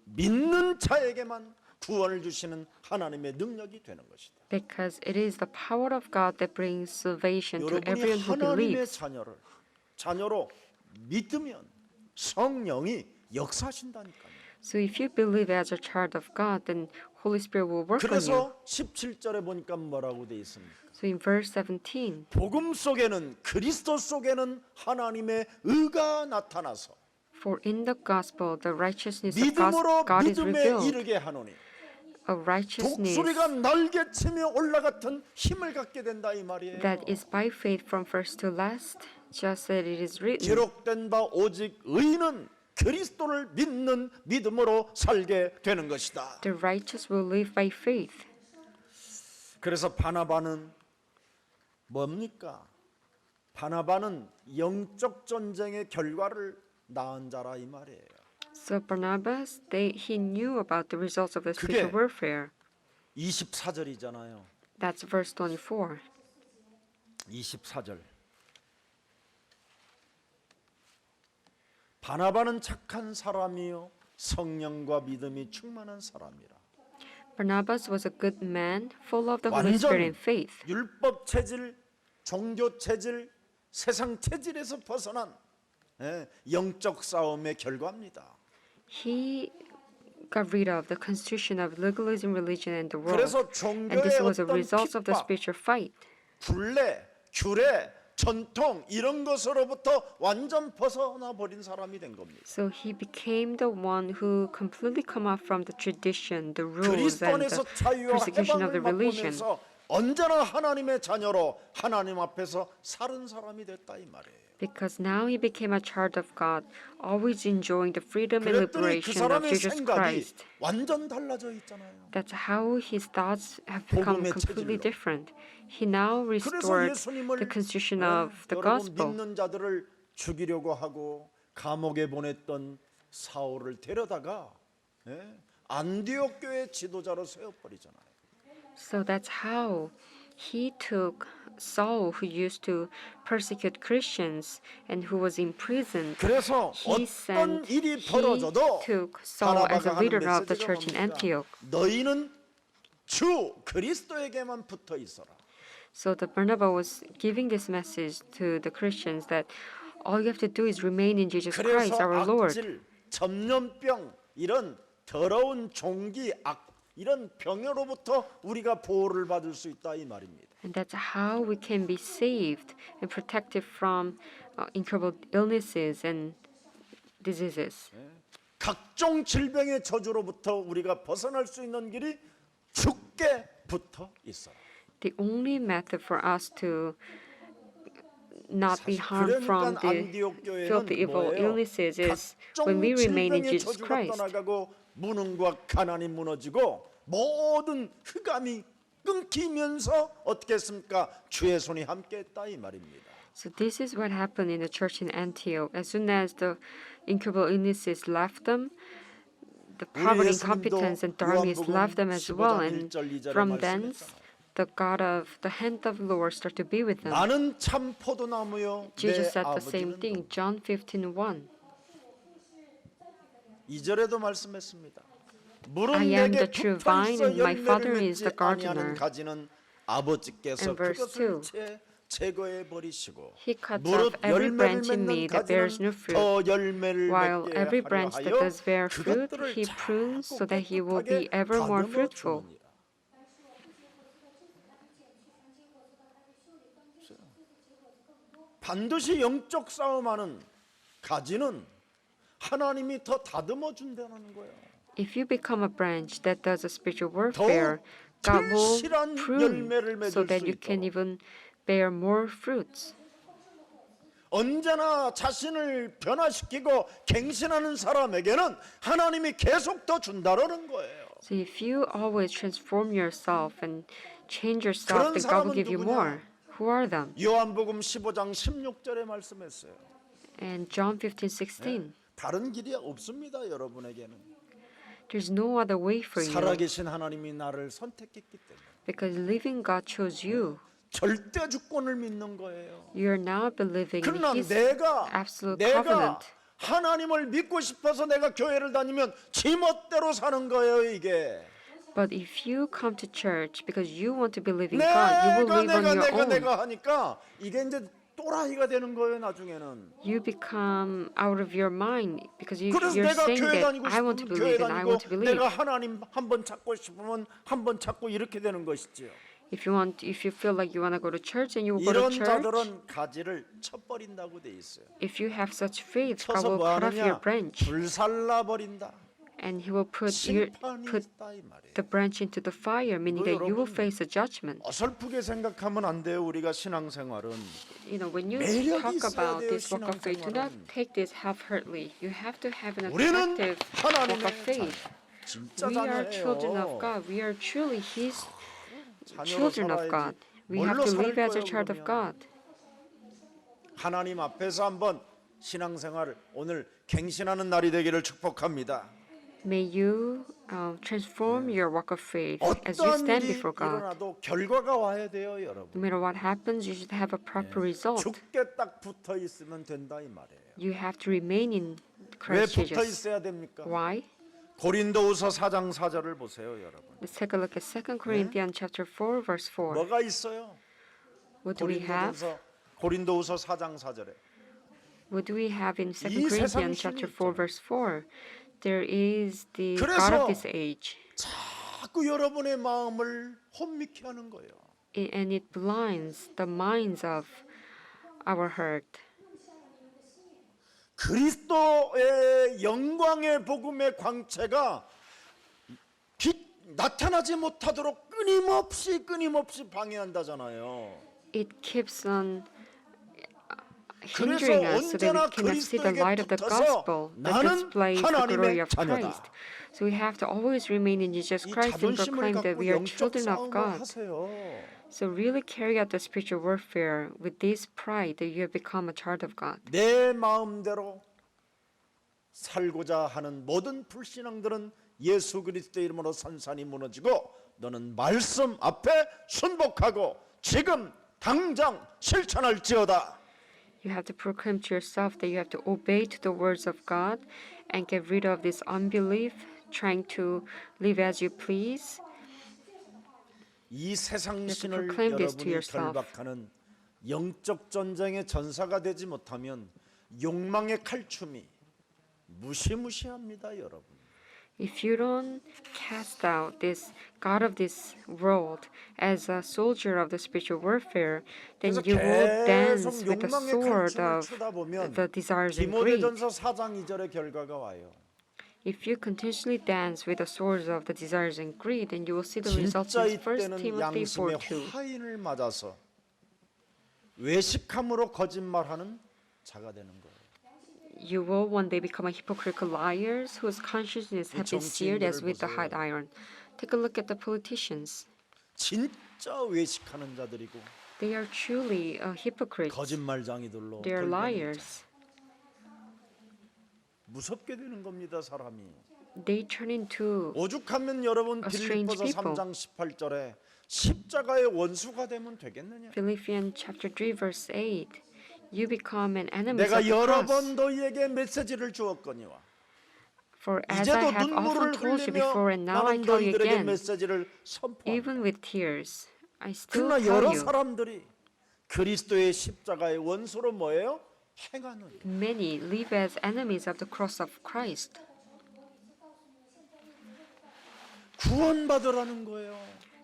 믿는 자에게만 구원을 주시는 하나님의 능력이 되는 것이다. because it is the power of God that brings salvation to 여러분이 everyone who 하나님의 believes. 자녀로 믿으면 성령이 역사하신다니까요. So if you believe as a child of God, then Holy Spirit will work on you. 그래서 17절에 보니까 뭐라고 돼 있습니까? So in verse 17, 복음 속에는 그리스도 속에는 하나님의 의가 나타나서 for in the gospel the righteousness of 믿음으로 God is 믿음에 revealed, 이르게 하노니 a righteousness 독수리가 날개치며 올라갔던 힘을 갖게 된다 이 말이에요. that is by faith from first to last, just as it is written. 기록된 바 오직 의인은 그리스도를 믿는 믿음으로 살게 되는 것이다. The righteous will live by faith. 그래서 바나바는 뭡니까? 바나바는 영적 전쟁의 결과를 낳은 자라 이 말이에요. So Barnabas, he knew about the results of the 그게 spiritual warfare. 24절이잖아요. That's verse 24. 24절. 바나바는 착한 사람이요 성령과 믿음이 충만한 사람이라. Barnabas was a good man, full of the Holy Spirit 완전 and faith. 율법 체질, 종교 체질, 세상 체질에서 벗어난 영적 싸움의 결과입니다. He got rid of the constitution of legalism, religion, and the world. 그래서 And 종교의 this was a 어떤 result of the 핍박, spiritual fight. 굴레, 규례, 전통 이런 것으로부터 완전 벗어나 버린 사람이 된 겁니다. So he became the one who completely come out from the tradition, the rules, 그리스도 and 안에서 the 자유와 persecution of 해방을 the religion. 맛보면서 언제나 하나님의 자녀로 하나님 앞에서 사는 사람이 됐다 이 말이에요. Because now he became a child of God, always enjoying the freedom and 그랬더니 그 liberation of 사람의 Jesus 생각이 Christ. 완전 달라져 있잖아요. That's how his thoughts have become 복음의 completely 체질로. different. He now 그래서 restored 예수님을 the constitution of the 여러분 gospel. 믿는 자들을 죽이려고 하고 감옥에 보냈던 사울을 데려다가 안디옥 교회 지도자로 세워버리잖아요. So that's how he took Saul, who used to persecute Christians and who was imprisoned. 그래서 He 어떤 일이 벌어져도 took Saul as a 바나바가 하는 leader of the 메시지가 church in 뭡니까? Antioch. 너희는 주 그리스도에게만 붙어 있어라. So the Barnabas was giving this message to the Christians that all you have to do is remain in Jesus Christ, 그래서 our Lord. 악질, 전염병 이런 더러운 종기 이런 병으로부터 우리가 보호를 받을 수 있다 이 말입니다. And that's how we can be saved and protected from incurable illnesses and diseases. 각종 질병의 저주로부터 우리가 벗어날 수 있는 길이 주께 붙어 있어라. The only method for us to not be harmed from 그러니까 the 안디옥 filthy 교회는 evil 뭐예요? illnesses is 각종 when we remain in 질병의 Jesus 저주가 Christ. 떠나가고 무능과 가난이 무너지고 모든 흑암이 끊기면서 어떻게 했습니까? 주의 손이 함께했다 이 말입니다. So this is what happened in the church in Antioch. As soon as the incurable illnesses left them, the poverty, incompetence, and darkness left them as well. And from thence, the God of the hand of the Lord started to be with them. 나는 참 포도나무요 내 Jesus said the 아버지는 same thing. John 15:1. 2절에도 말씀했습니다. 물은 I am 내게 the true 붙어 vine, 있어 and my Father 열매를 is 맺지 the gardener. 아니하는 가지는 아버지께서 And verse 그것을 제거해 버리시고 He cuts 무릇 off every 열매를 branch in 맺는 me that bears 가지는 no fruit, 더 열매를 while 맺게 every 하려 branch that 하여 does bear fruit, 그것들을 he prunes so that he will 깨끗하게 be ever more 다듬어 fruitful. 주느니라. 반드시 영적 싸움하는 가지는 하나님이 더 다듬어 준다는 거예요. If you become a branch that does a spiritual warfare, 더 God will 절실한 prune 열매를 so 맺을 that 수 you can 있도록. even bear more fruits. 언제나 자신을 변화시키고 갱신하는 사람에게는 하나님이 계속 더 준다라는 거예요. So if you always transform yourself and change yourself, 그런 then God will 사람은 give you 누구냐? more. Who are them? 요한복음 15장 16절에 말씀했어요. And John 15:16. 다른 길이 없습니다, 여러분에게는. There's no other way for you 살아계신 하나님이 나를 선택했기 때문에 because living God chose you. 절대 주권을 믿는 거예요. You are now believing in 그러나 His 내가 absolute covenant. 하나님을 믿고 싶어서 내가 교회를 다니면 지멋대로 사는 거예요, 이게. But if you come to church because you want to believe in God, you will live on your own. 내가 하니까 이게 이제 또라이가 되는 거예요, 나중에는. You become out of your mind because 그래서 you're 내가 saying 교회 that 다니고 I want to 싶으면 교회 believe and I want to 다니고 believe. 내가 하나님 한 번 찾고 싶으면 한 번 찾고 이렇게 되는 것이지요. If you feel like you want to go to church, then you will go to 이런 church. 자들은 가지를 쳐버린다고 돼 있어요. If you have such faith, God 쳐서 will 뭐 cut off your 하느냐? branch, 불살라 버린다. and He will put 심판이 put 있다 이 말이에요. the branch into the fire, meaning that you will 여러분, face a judgment. 어설프게 생각하면 안 돼요. 우리가 신앙생활은 You know, when you 매력이 talk 있어야 about 돼요, this walk of faith, do not 신앙생활은. take this half-heartedly. You have to have an 우리는 attractive walk 하나님의 of faith. 진짜 We are children of 자녀예요. God. We are truly His 자녀로 children of God. 살아야지. We have 뭘로 to 살 live as a 거예요, child of 그러면? God. 하나님 앞에서 한번 신앙생활을 오늘 갱신하는 날이 되기를 축복합니다. May you transform your walk of faith as you 어떤 stand 일이 before God. 일어나도 결과가 와야 돼요, No 여러분. matter what happens, you should have a proper result. 죽게 딱 붙어 있으면 된다 이 말이에요. You have to remain in 왜 Christ 붙어 Jesus. 있어야 됩니까? Why? 고린도후서 4장 4절을 보세요, 여러분. Let's take a look at 2 Corinthians chapter 4, verse 4. 뭐가 있어요? What do we have? 고린도후서 4장 4절에 What do we have in 2 이 세상 Corinthians chapter 신이 4, verse 4? There is the God 그래서 of this age, 자꾸 여러분의 마음을 혼미케 하는 거예요. and it blinds the minds of our heart. 그리스도의 영광의 복음의 광채가 나타나지 못하도록 끊임없이 방해한다잖아요. It keeps on 그래서 hindering us so that 언제나 we cannot see the light of the 그리스도에게 gospel that 나는 displays the glory 하나님의 of 자녀다. Christ. So we have to always remain in Jesus 이 Christ and 자존심을 proclaim that 갖고 we are 영적 children of 싸움을 God. 하세요. So really carry out the spiritual warfare with this pride that you have become a child of God. 내 마음대로 살고자 하는 모든 불신앙들은 예수 그리스도의 이름으로 산산이 무너지고 너는 말씀 앞에 순복하고 지금 당장 실천할지어다. You have to proclaim to yourself that you have to obey to the words of God and get rid of this unbelief, trying to live as you please. 이 세상 to 신을 proclaim this to 여러분이 yourself. 결박하는 영적 전쟁의 전사가 되지 못하면 욕망의 칼춤이 무시무시합니다, 여러분. If you don't cast out this God of this world as a soldier of the spiritual warfare, then 그래서 you will dance 계속 with the 욕망의 sword 칼춤을 of 추다 보면 the desires and greed. 디모데전서 4장 2절의 결과가 와요. If you continuously dance with the swords of the desires and greed, then you will see the results 진짜 in 1 이때는 Timothy 양심의 4:2. 화인을 맞아서 외식함으로 거짓말하는 자가 되는 거예요. You will one day become a hypocritical liars whose consciences have been seared as with the hot iron. Take a look at the politicians. 진짜 외식하는 자들이고 They are truly hypocrites. 거짓말장이들로 They are 돌변하는 liars. 자. 무섭게 되는 겁니다, 사람이. They turn into 오죽하면 여러분 A strange 빌립보서 people. 3장 18절에 십자가의 원수가 되면 되겠느냐? Philippians chapter 3 verse 8. You become an enemy of 내가 the 여러 cross. 번 너희에게 메시지를 주었거니와 For as I 이제도 have often 눈물을 told you 흘리며 before and now I 나는 tell you 너희들에게 again, 메시지를 선포한다. even with tears, I still 그러나 tell 여러 you, 사람들이 그리스도의 십자가의 원수로 뭐예요? 행하는. many live as enemies of the cross of Christ. 구원받으라는 거예요.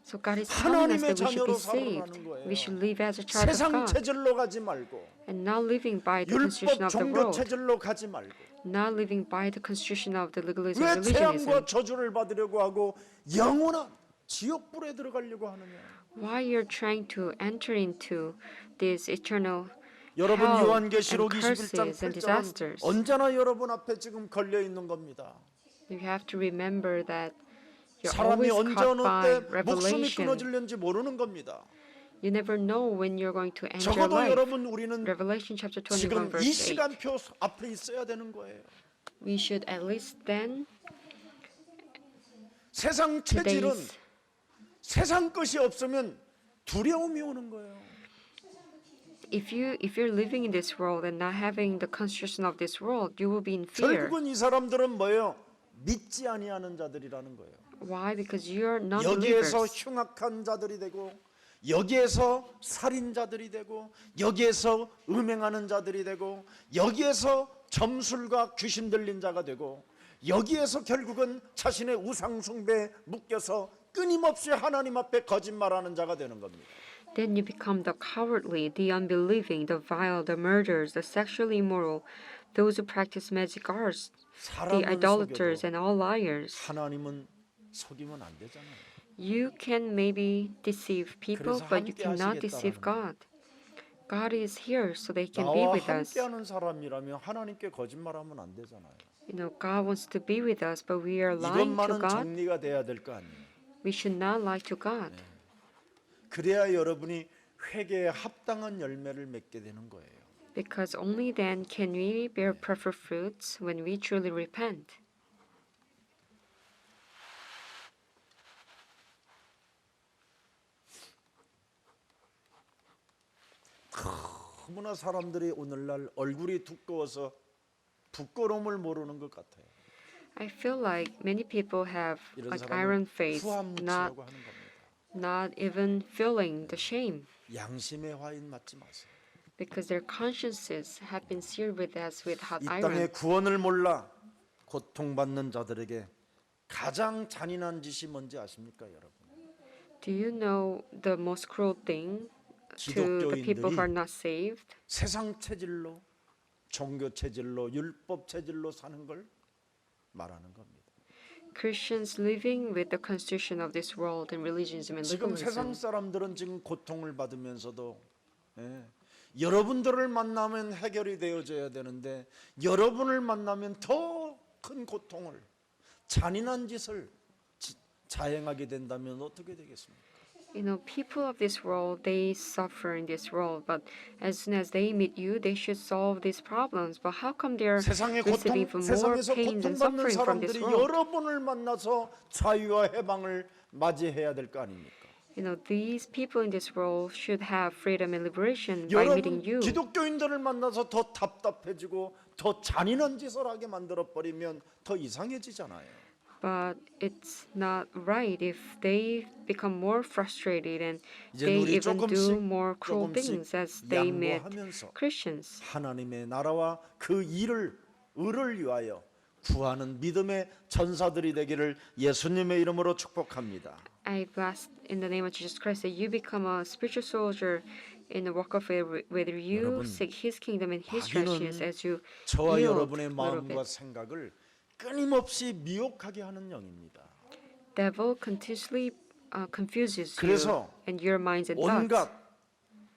So God is telling us 하나님의 that we should be 자녀로 saved. 살아가는 거예요. We should live as a child of 세상 God. 체질로 가지 말고 And not living by the constitution 율법 of the 종교 world. 체질로 가지 말고 Not living by the constitution of the legalism 왜 of 재앙과 religionism. 저주를 받으려고 하고 영원한 지옥불에 들어가려고 하느냐? Why you're trying to enter into this eternal 여러분 hell 요한계시록 and 21장 curses and 8절은 disasters. 언제나 여러분 앞에 지금 걸려 있는 겁니다. You have to remember that you're 사람이 always 언제 caught 어느 by 때 목숨이 revelation. 끊어질는지 모르는 겁니다. You never know when you're going to end your 적어도 life. 여러분 우리는 Revelation chapter 21 지금 이 verse 8. 시간표 앞에 있어야 되는 거예요. We should at least then 세상 체질은 today's 세상 것이 없으면 두려움이 오는 거예요. if you're living in this world and not having the consciousness of this world, you will be in fear. 결국은 이 사람들은 뭐예요? 믿지 아니하는 자들이라는 거예요. Why? Because you're 여기에서 non-believers. 흉악한 자들이 되고, 여기에서 살인자들이 되고, 여기에서 음행하는 자들이 되고, 여기에서 점술과 귀신 들린 자가 되고, 여기에서 결국은 자신의 우상 숭배에 묶여서 끊임없이 하나님 앞에 거짓말하는 자가 되는 겁니다. Then you become the cowardly, the unbelieving, the vile, the murderers, the sexually immoral, those who practice magic arts, the 사람은 idolaters, 속여도 and all liars. 하나님은 속이면 안 되잖아요. You can maybe deceive people, 그래서 but you 함께 cannot deceive 하시겠다라는 God. God is here, so they can be 나와 with us. 함께하는 사람이라면 하나님께 거짓말하면 안 되잖아요. God wants to be with us, but we are lying to 이것만은 God. 정리가 돼야 될 거 아니에요. We should not lie to God. 그래야 여러분이 회개에 합당한 열매를 맺게 되는 거예요. Because only then can we bear proper fruits when we truly repent. 너무나 사람들이 오늘날 얼굴이 두꺼워서 부끄러움을 모르는 것 같아요. I feel like many people have 이런 like iron 사람을 face, 후한무치라고 하는 겁니다. not even feeling the shame, 양심의 화인 맞지 마세요. because their consciences have been seared with us with hot 이 땅의 iron. 구원을 몰라 고통받는 자들에게 가장 잔인한 짓이 뭔지 아십니까, 여러분? Do you know the most cruel thing to the people who are not saved? 세상 체질로, 종교 체질로, 율법 체질로 사는 걸 말하는 겁니다. Christians living with the constitution of this world and religionism and 지금 세상 legalism. 사람들은 지금 고통을 받으면서도 여러분들을 만나면 해결이 되어져야 되는데 여러분을 만나면 더 큰 고통을 잔인한 짓을 자행하게 된다면 어떻게 되겠습니까? People of this world, they suffer in this world, but as soon as they meet you, they should solve these problems. But how come they're 세상의 receiving 고통, even more 세상에서 pain and 고통받는 suffering from this 사람들이 world? 여러분을 만나서 자유와 해방을 맞이해야 될 거 아닙니까? These people in this world should have freedom and liberation by meeting 여러분 you. 기독교인들을 만나서 더 답답해지고 더 잔인한 짓을 하게 만들어 버리면 더 이상해지잖아요. But it's not right if they become more frustrated and 이제 they 우리 even do 조금씩 more cruel things as they met 양보하면서 Christians. 하나님의 나라와 그 의를 위하여 구하는 믿음의 전사들이 되기를 예수님의 이름으로 축복합니다. I bless in the name of Jesus Christ that you become a spiritual soldier in the walk of faith, whether you 여러분, seek His kingdom and His 마귀는 righteousness as you 저와 yield 여러분의 a little 마음과 bit. 생각을 끊임없이 미혹하게 하는 영입니다. Devil continuously confuses you 그래서 and your minds and thoughts, 온갖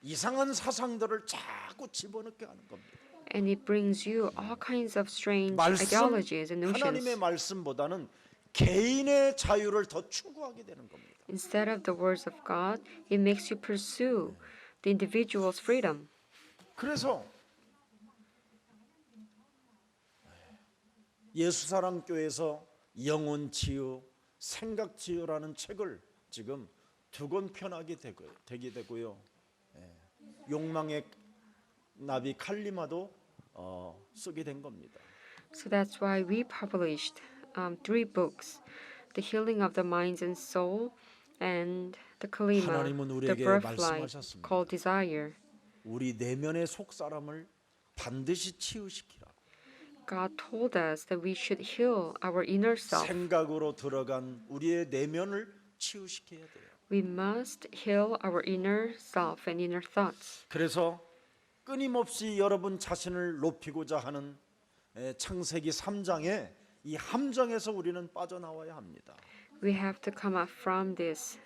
이상한 사상들을 자꾸 집어넣게 하는 겁니다. and it brings you all kinds of strange 말씀, ideologies and 하나님의 notions. 말씀보다는 개인의 자유를 더 추구하게 되는 겁니다. Instead of the words of God, it makes you pursue the individual's freedom. 그래서 예수사랑교회에서 영혼 치유, 생각 치유라는 책을 지금 두 권 편하게 되게 되고요. 욕망의 나비 칼리마도 쓰게 된 겁니다. So that's why we published 3 books: The Healing of the Minds and Soul, and the Kalima, 하나님은 the 우리에게 Birthright, 말씀하셨습니다. called Desire. 우리 내면의 속 사람을 반드시 치유시키라. God told us that we should heal our inner self. 생각으로 들어간 우리의 내면을 치유시켜야 돼요. We must heal our inner self and inner thoughts. 그래서 끊임없이 여러분 자신을 높이고자 하는 창세기 3장의 이 함정에서 우리는 빠져나와야 합니다. We have to come out from this,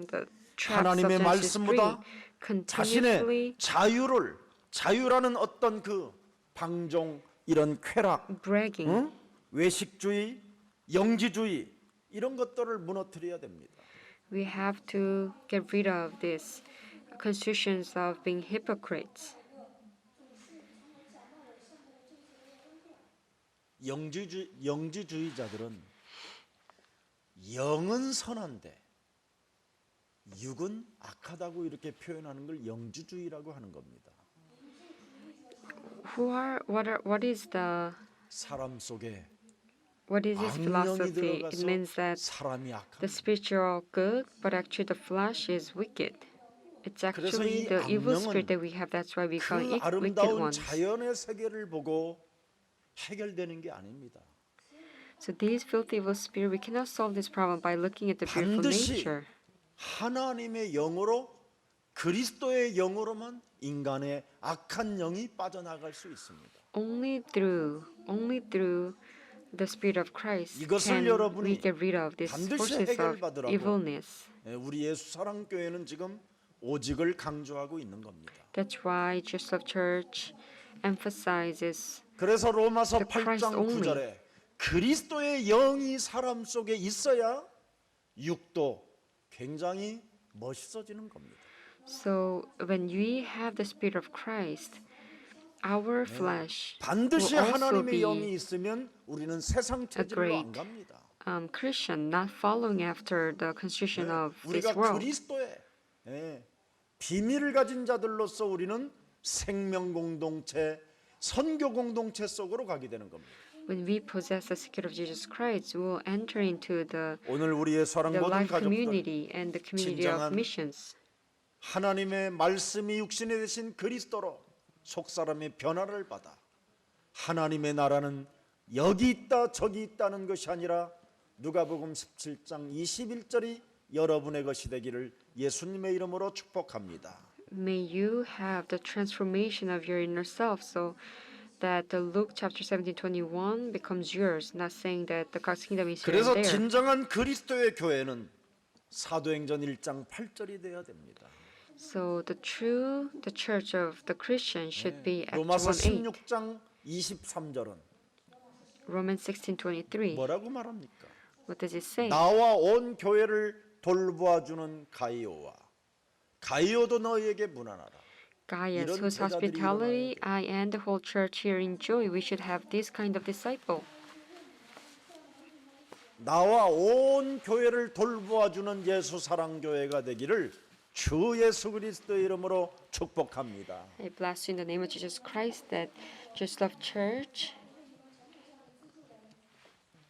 the traps of 하나님의 Genesis 3, 말씀보다 continuously 자신의 자유라는 어떤 그 방종 이런 쾌락, bragging. 외식주의, 영지주의 이런 것들을 무너뜨려야 됩니다. We have to get rid of these constitutions of being hypocrites. 영지주의자들은 영은 선한데 육은 악하다고 이렇게 표현하는 걸 영주주의라고 하는 겁니다. What is 사람 속에 this 악령이 philosophy? It 들어가서 means that 사람이 the 악합니다. spiritual good, but actually the flesh is wicked. It's 그래서 actually 이 the evil 악령은 spirit that we have. That's why we call 그 it wicked 아름다운 ones. 자연의 세계를 보고 해결되는 게 아닙니다. So these filthy evil spirit, we cannot solve this problem by looking at the beautiful 반드시 nature. 하나님의 영으로 그리스도의 영으로만 인간의 악한 영이 빠져나갈 수 있습니다. Only through the spirit of Christ 이것을 can 여러분이 we get rid of these 반드시 forces of 해결받으라고 evilness. 우리 예수 사랑 교회는 지금 오직을 강조하고 있는 겁니다. That's why Jesus of Church emphasizes 그래서 로마서 The Christ 8장 only. 9절에 그리스도의 영이 사람 속에 있어야 육도 굉장히 멋있어지는 겁니다. so when we have the spirit of Christ, our flesh 반드시 will also 하나님의 영이 be 있으면 우리는 세상 체질로 안 great 갑니다. Christian, not following after the constitution of this 우리가 world. 그리스도의 비밀을 가진 자들로서 우리는 생명 공동체, 선교 공동체 속으로 가게 되는 겁니다. When we possess the secret of Jesus Christ, we will enter into 오늘 우리의 사랑 the 모든 life 가족들 community and the community of 진정한 missions. 하나님의 말씀이 육신이 되신 그리스도로 속사람의 변화를 받아 하나님의 나라는 여기 있다 저기 있다는 것이 아니라 누가복음 17장 21절이 여러분의 것이 되기를 예수님의 이름으로 축복합니다. May you have the transformation of your inner self so that the Luke chapter 17:21 becomes yours, not saying that the God's kingdom is here 그래서 and there. 진정한 그리스도의 교회는 사도행전 1장 8절이 되어야 됩니다. So the church of the Christian should be Acts 로마서 1:8. 16장 23절은 Romans 16:23. 뭐라고 말합니까? What does it say? 나와 온 교회를 돌보아주는 가이오와 가이오도 너희에게 문안하라. Gaius, 이런 whose 제자들이 hospitality 일어나야 I and the whole church here enjoy, we should have this kind of disciple. 나와 온 교회를 돌보아주는 예수 사랑 교회가 되기를 주 예수 그리스도의 이름으로 축복합니다. I bless you in the name of Jesus Christ that Just Love Church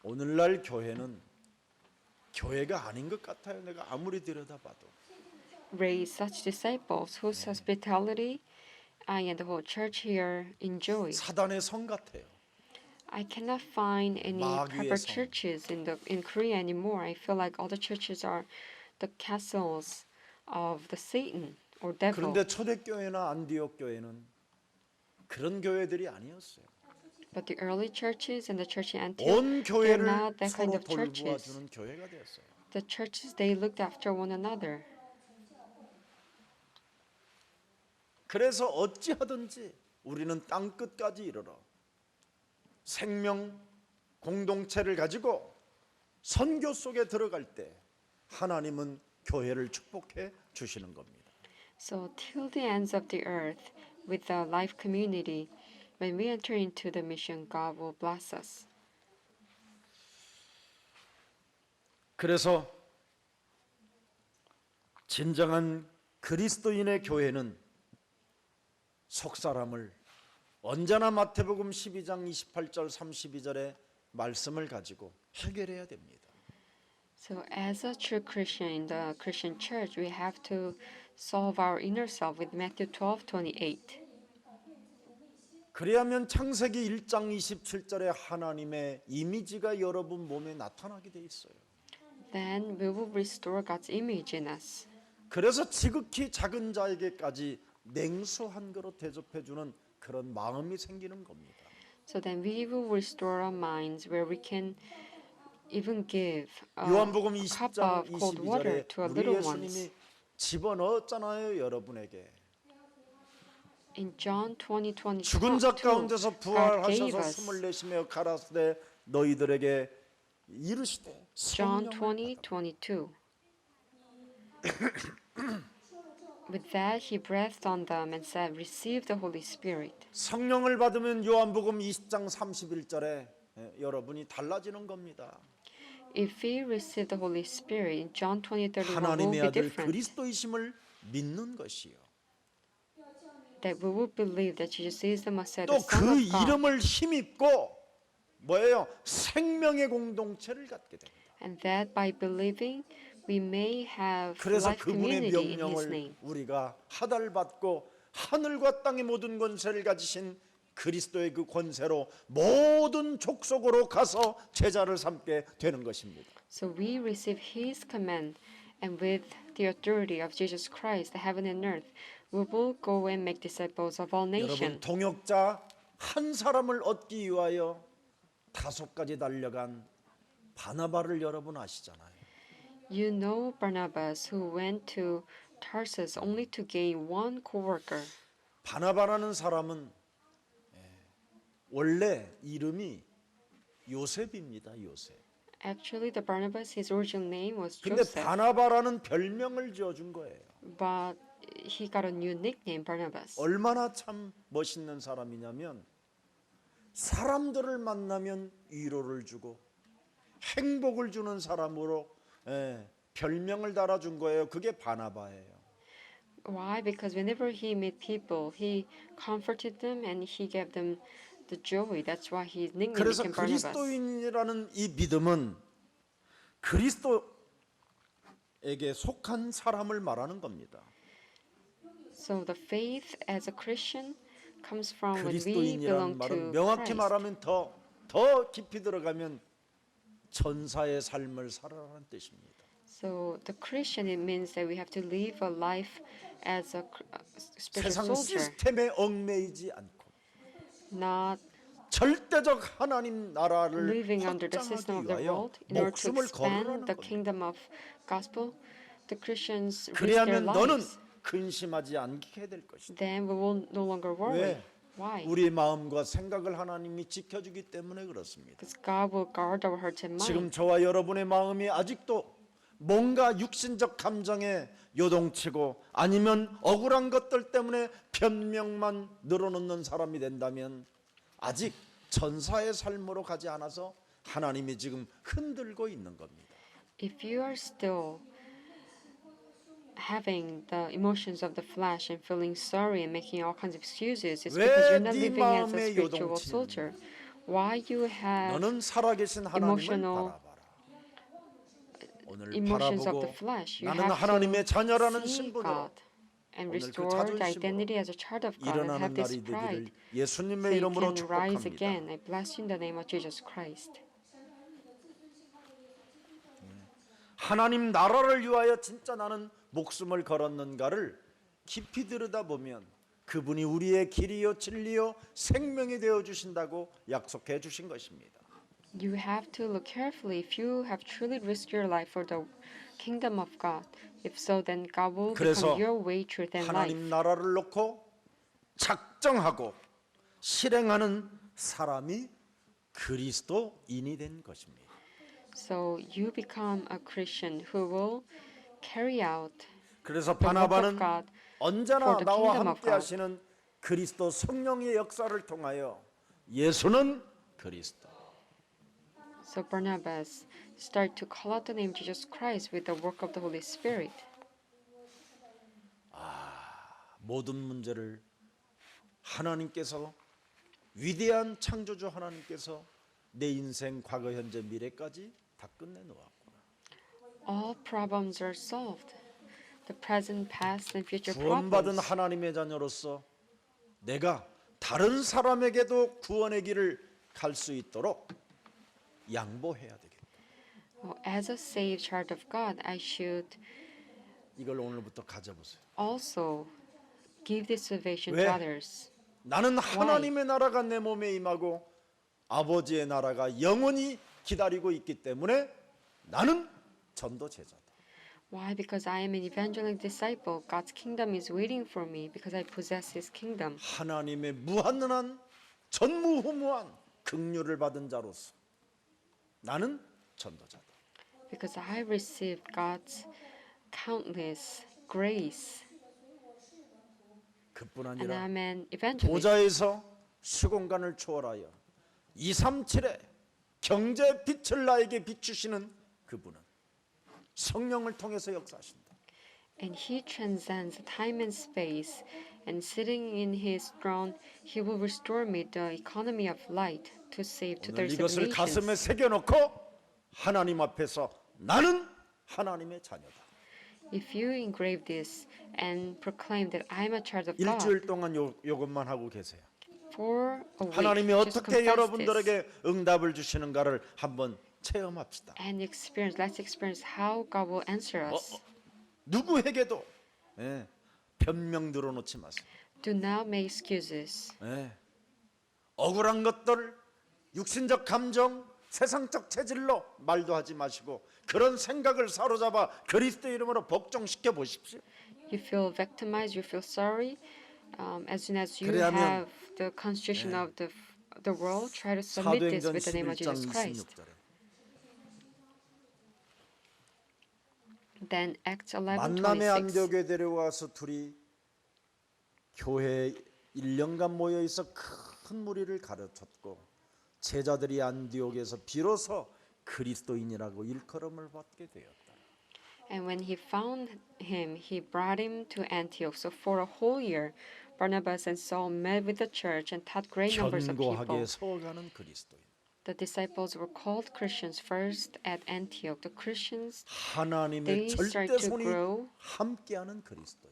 오늘날 교회는 교회가 아닌 것 같아요. 내가 아무리 들여다봐도. raise such disciples whose hospitality I and the whole church here enjoy. 사단의 성 같아요. I cannot find any 마귀의 proper 성. churches in Korea anymore. I feel like all the churches are the castles of the Satan or devil. 그런데 초대교회나 안디옥 교회는 그런 교회들이 아니었어요. But the early churches and the church in 온 Antioch, they're 교회를 not that kind 서로 of churches. 돌보아주는 교회가 되었어요. The churches, they looked after one another. 그래서 어찌하든지 우리는 땅 끝까지 이르러 생명 공동체를 가지고 선교 속에 들어갈 때 하나님은 교회를 축복해 주시는 겁니다. So till the ends of the earth, with the life community, when we enter into the mission, God will bless us. 그래서 진정한 그리스도인의 교회는 속사람을 언제나 마태복음 12장 28절 32절의 말씀을 가지고 해결해야 됩니다. So as a true Christian in the Christian church, we have to solve our inner self with Matthew 12:28. 그래야면 창세기 1장 27절에 하나님의 이미지가 여러분 몸에 나타나게 돼 있어요. Then we will restore God's image in us. 그래서 지극히 작은 자에게까지 냉수한 거로 대접해 주는 그런 마음이 생기는 겁니다. So then we will restore our minds where we can even give a 요한복음 cup 20장 of cold water 22절에 to our 우리 little ones. 예수님이 집어넣었잖아요, 여러분에게. In John 20:22, 죽은 자 가운데서 God gave 부활하셔서 us. 숨을 내쉬며 가라사대 너희들에게 이르시되 John 성령을 20:22. With that he breathed on them and said, "Receive the Holy Spirit." 성령을 받으면 요한복음 20장 31절에 여러분이 달라지는 겁니다. If we receive the Holy Spirit in John 20:31, what will 하나님의 be 아들 different? 그리스도이심을 믿는 것이요. That we will believe that Jesus is the Messiah, 또 the Son 그 of God. 이름을 힘입고 뭐예요? 생명의 공동체를 갖게 됩니다. And that by believing we may have 그래서 life 그분의 community in His 명령을 name. 우리가 하달받고 하늘과 땅의 모든 권세를 가지신 그리스도의 그 권세로 모든 족속으로 가서 제자를 삼게 되는 것입니다. So we receive His command, and with the authority of Jesus Christ, the heaven and earth, we will go and make disciples of all 여러분 nations. 동역자 한 사람을 얻기 위하여 5가지 달려간 바나바를 여러분 아시잖아요. You know Barnabas, who went to Tarsus only to gain one co-worker. 바나바라는 사람은 원래 이름이 요셉입니다. 요셉. Actually, the Barnabas, his original name was 근데 Joseph, 바나바라는 별명을 지어준 거예요. but he got a new nickname, Barnabas. 얼마나 참 멋있는 사람이냐면 사람들을 만나면 위로를 주고 행복을 주는 사람으로 별명을 달아준 거예요. 그게 바나바예요. Why? Because whenever he met people, he comforted them and he gave them the joy. That's why his nickname 그래서 became Barnabas. 그리스도인이라는 이 믿음은 그리스도에게 속한 사람을 말하는 겁니다. So the faith as a Christian comes from when we 그리스도인이라는 belong 말은 to 명확히 Christ. 말하면 더 깊이 들어가면 전사의 삶을 살아라는 뜻입니다. So the Christian, it means that we have to live a life as a special 세상 soldier, 시스템에 얽매이지 않고 not 절대적 하나님 나라를 living under the system of 확장하기 the 위하여 world. In order to 목숨을 expand 걸으라는 the 겁니다. kingdom of gospel, the Christians risk their 그리하면 너는 lives. 근심하지 않게 될 것이다. Then we will no longer worry. 왜? Why? 우리 마음과 생각을 하나님이 지켜주기 때문에 그렇습니다. Because God will guard our hearts and 지금 minds. 저와 여러분의 마음이 아직도 뭔가 육신적 감정에 요동치고 아니면 억울한 것들 때문에 변명만 늘어놓는 사람이 된다면 아직 전사의 삶으로 가지 않아서 하나님이 지금 흔들고 있는 겁니다. If you are still having the emotions of the flesh and feeling sorry and making all kinds of excuses, it's because you're not 네 living as a 마음에 spiritual 요동치느냐? soldier. Why you have 너는 살아계신 하나님을 emotional 바라봐라. 오늘 emotions of 바라보고 the flesh? You 나는 have 하나님의 to 자녀라는 see 신분으로 God and 오늘 그 restore the 자존심으로 identity as a child of God and 일어나는 have this 날이 pride. 되기를 예수님의 So you 이름으로 can rise 축복합니다. again. I bless you in the name of Jesus Christ. 하나님 나라를 위하여 진짜 나는 목숨을 걸었는가를 깊이 들여다보면 그분이 우리의 길이요 진리요 생명이 되어 주신다고 약속해 주신 것입니다. You have to look carefully if you have truly risked your life for the kingdom of God. If so, then God will 그래서 become your way, truth, and life. 하나님 나라를 놓고 작정하고 실행하는 사람이 그리스도인이 된 것입니다. So you become a Christian who will carry out 그래서 the work of 바나바는 God. 언제나 for the 나와 kingdom of 함께 God. 하시는 그리스도 성령의 역사를 통하여 예수는 그리스도 So Barnabas start to call out the name Jesus Christ with the work of the Holy Spirit. 모든 문제를 하나님께서 위대한 창조주 하나님께서 내 인생 과거 현재 미래까지 다 끝내놓았구나. All problems are solved. The present, past, and future 구원받은 problems. 하나님의 자녀로서 내가 다른 사람에게도 구원의 길을 갈 수 있도록 양보해야 되겠다. As a saved child of God, I should 이걸 오늘부터 가져보세요. also give this salvation 왜? to others. 나는 하나님의 나라가 내 몸에 임하고 아버지의 나라가 영원히 기다리고 있기 때문에 나는 전도 제자다. Why? Because I am an evangelic disciple. God's kingdom is waiting for me because I possess His kingdom. 하나님의 무한한 전무후무한 긍휼을 받은 자로서 나는 전도자다. Because I received God's countless grace 그뿐 and 아니라 I'm an evangelist. 보좌에서 시공간을 초월하여 237의 경제 빛을 나에게 비추시는 그분은 성령을 통해서 역사하신다. And he transcends time and space, and sitting in his throne, he will restore me the economy of light to save to the 오늘 이것을 nations. 가슴에 새겨놓고 하나님 앞에서 나는 하나님의 자녀다. If you engrave this and proclaim that I am a child of God, 일주일 동안 요것만 하고 계세요. for a week, 하나님이 just 어떻게 confess this 여러분들에게 응답을 주시는가를 한번 체험합시다. and experience. Let's experience how God will answer us. 누구에게도 변명 들어놓지 마세요. Do not make excuses. 억울한 것들, 육신적 감정, 세상적 체질로 말도 하지 마시고 그런 생각을 사로잡아 그리스도 이름으로 복종시켜 보십시오. You feel victimized, you feel sorry. As soon as you 그래야면, have the constitution of the world, try to submit this 사도행전 with the name of 11장 Jesus Christ. 26절에 Then Acts 만남의 11:26. 안디옥에 데려와서 둘이 교회에 1년간 모여 있어 큰 무리를 가르쳤고 제자들이 안디옥에서 비로소 그리스도인이라고 일컬음을 받게 되었다. And when he found him, he brought him to Antioch. So for a whole year, Barnabas and Saul met with the church and taught great numbers of 견고하게 people. 서가는 그리스도인. The disciples were called Christians first at Antioch. The Christians 하나님의 They start 절대 to 손이 grow 함께하는 그리스도인.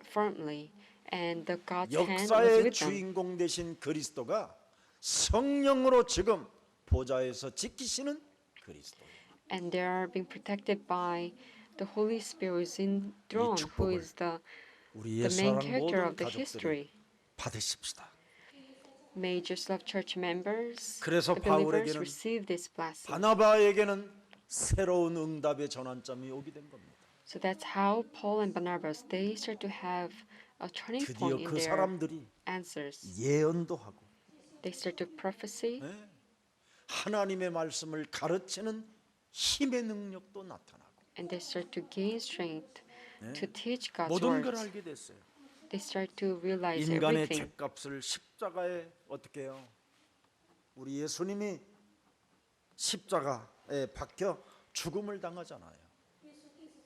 firmly, and the God's hand was 역사의 with them. 주인공 되신 그리스도가 성령으로 지금 보좌에서 지키시는 그리스도. And they are being protected by the Holy Spirit who is in throne, who 축복을 is the 우리의 main 사랑 character 모든 of the 가족들이 history. 받으십시다. May just love church members, 그래서 the believers, 바울에게는 receive this blessing. 바나바에게는 새로운 응답의 전환점이 오게 된 겁니다. So that's how Paul and Barnabas they start to have a turning 드디어 point in 그 their 사람들이 answers. 예언도 하고 They start to prophesy, 하나님의 말씀을 가르치는 힘의 능력도 나타나고 and they start to gain strength to teach God's 모든 걸 words. 알게 됐어요. They start to realize 인간의 everything. 죄값을 십자가에 어떻게 해요? 우리 예수님이 십자가에 박혀 죽음을 당하잖아요.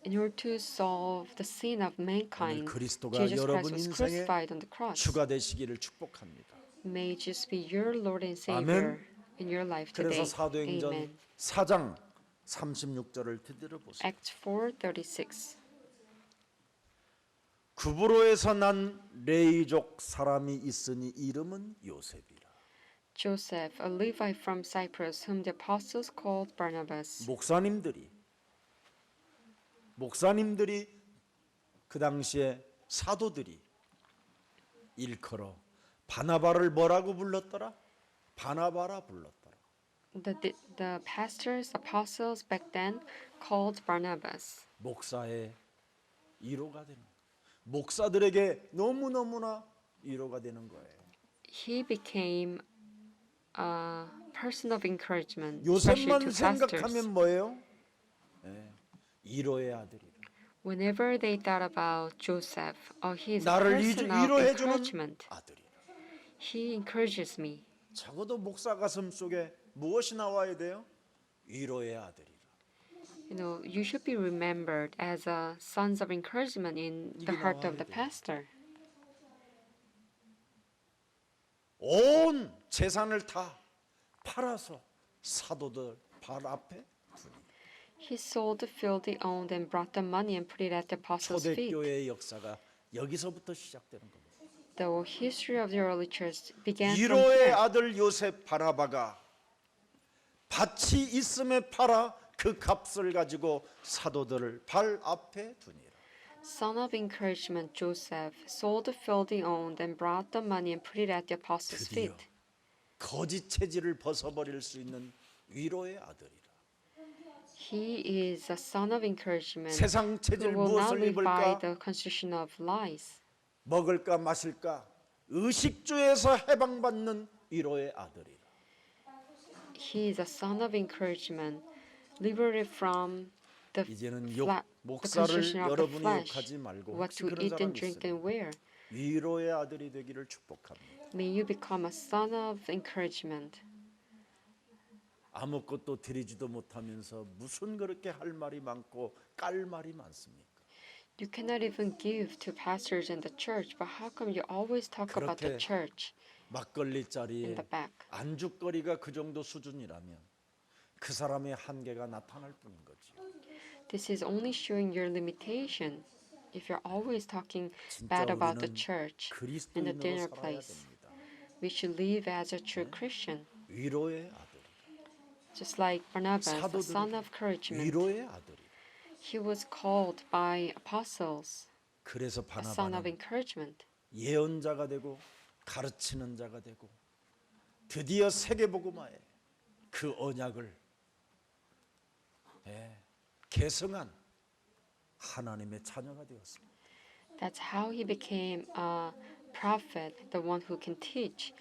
In order to solve the sin of mankind, 오늘 그리스도가 Jesus 여러분 Christ was 인생의 crucified on the cross. 주가 되시기를 축복합니다. May Jesus be your Lord and Savior in your life today. 그래서 사도행전 Amen. 4장 36절을 들여 보세요. Acts 4:36. 구브로에서 난 레이족 사람이 있으니 이름은 요셉이라. Joseph, a Levite from Cyprus, whom the apostles called Barnabas. 목사님들이 그 당시에 사도들이 일컬어 바나바를 뭐라고 불렀더라? 바나바라 불렀더라. The pastors, apostles back then called Barnabas. 목사의 위로가 되는 거예요. 목사들에게 너무너무나 위로가 되는 거예요. He became a person of encouragement, especially to 요셉만 pastors. 생각하면 뭐예요? 위로의 아들이라. Whenever they thought about Joseph, he is a 나를 person of 위로해주는 encouragement. 아들이라. He encourages me. 적어도 목사 가슴 속에 무엇이 나와야 돼요? 위로의 아들이라. You know, you should be remembered as a sons of encouragement in the 이게 heart of 나와야 the 돼요. pastor. 온 재산을 다 팔아서 사도들 발 앞에 두니. He sold the field he owned and brought the money and put it at the apostles' feet. 초대교회의 역사가 여기서부터 시작되는 겁니다. The history of the early church began from 위로의 here. 아들 요셉 바나바가 밭이 있음에 팔아 그 값을 가지고 사도들을 발 앞에 두니라. Son of encouragement, Joseph sold the field he owned and brought the money and put it at the apostles' 드디어 feet. 거짓 체질을 벗어버릴 수 있는 위로의 아들이라. He is a son of encouragement 세상 who 체질 will not 무엇을 live by 입을까? the constitution of lies. 먹을까 마실까? 의식주에서 해방받는 위로의 아들이라. He is a son of encouragement, liberated from the 이제는 the 목사를 constitution of the 여러분이 flesh, 욕하지 말고 what 혹시 to 그런 eat 사람 and drink 있으면 and wear. 위로의 아들이 되기를 축복합니다. May you become a son of encouragement. 아무것도 드리지도 못하면서 무슨 그렇게 할 말이 많고 깔 말이 많습니까? You cannot even give to pastors in the church, but how come you always talk about the 그렇게 church 막걸리 in 자리에 the back? 안주거리가 그 정도 수준이라면 그 사람의 한계가 나타날 뿐인 거죠. This is only showing your limitation. If you're always talking 진짜 bad about the 우리는 church in the 그리스도인으로 dinner 살아야 place, 됩니다. we should live as a true Christian, 위로의 아들, just like Barnabas, the son of 사도들에게 encouragement. 위로의 아들이. He was called by apostles 그래서 a son of 바나바는 encouragement. 예언자가 되고 가르치는 자가 되고 드디어 세계복음화에 그 언약을 계승한 하나님의 자녀가 되었습니다. That's how he became a prophet, the one who can teach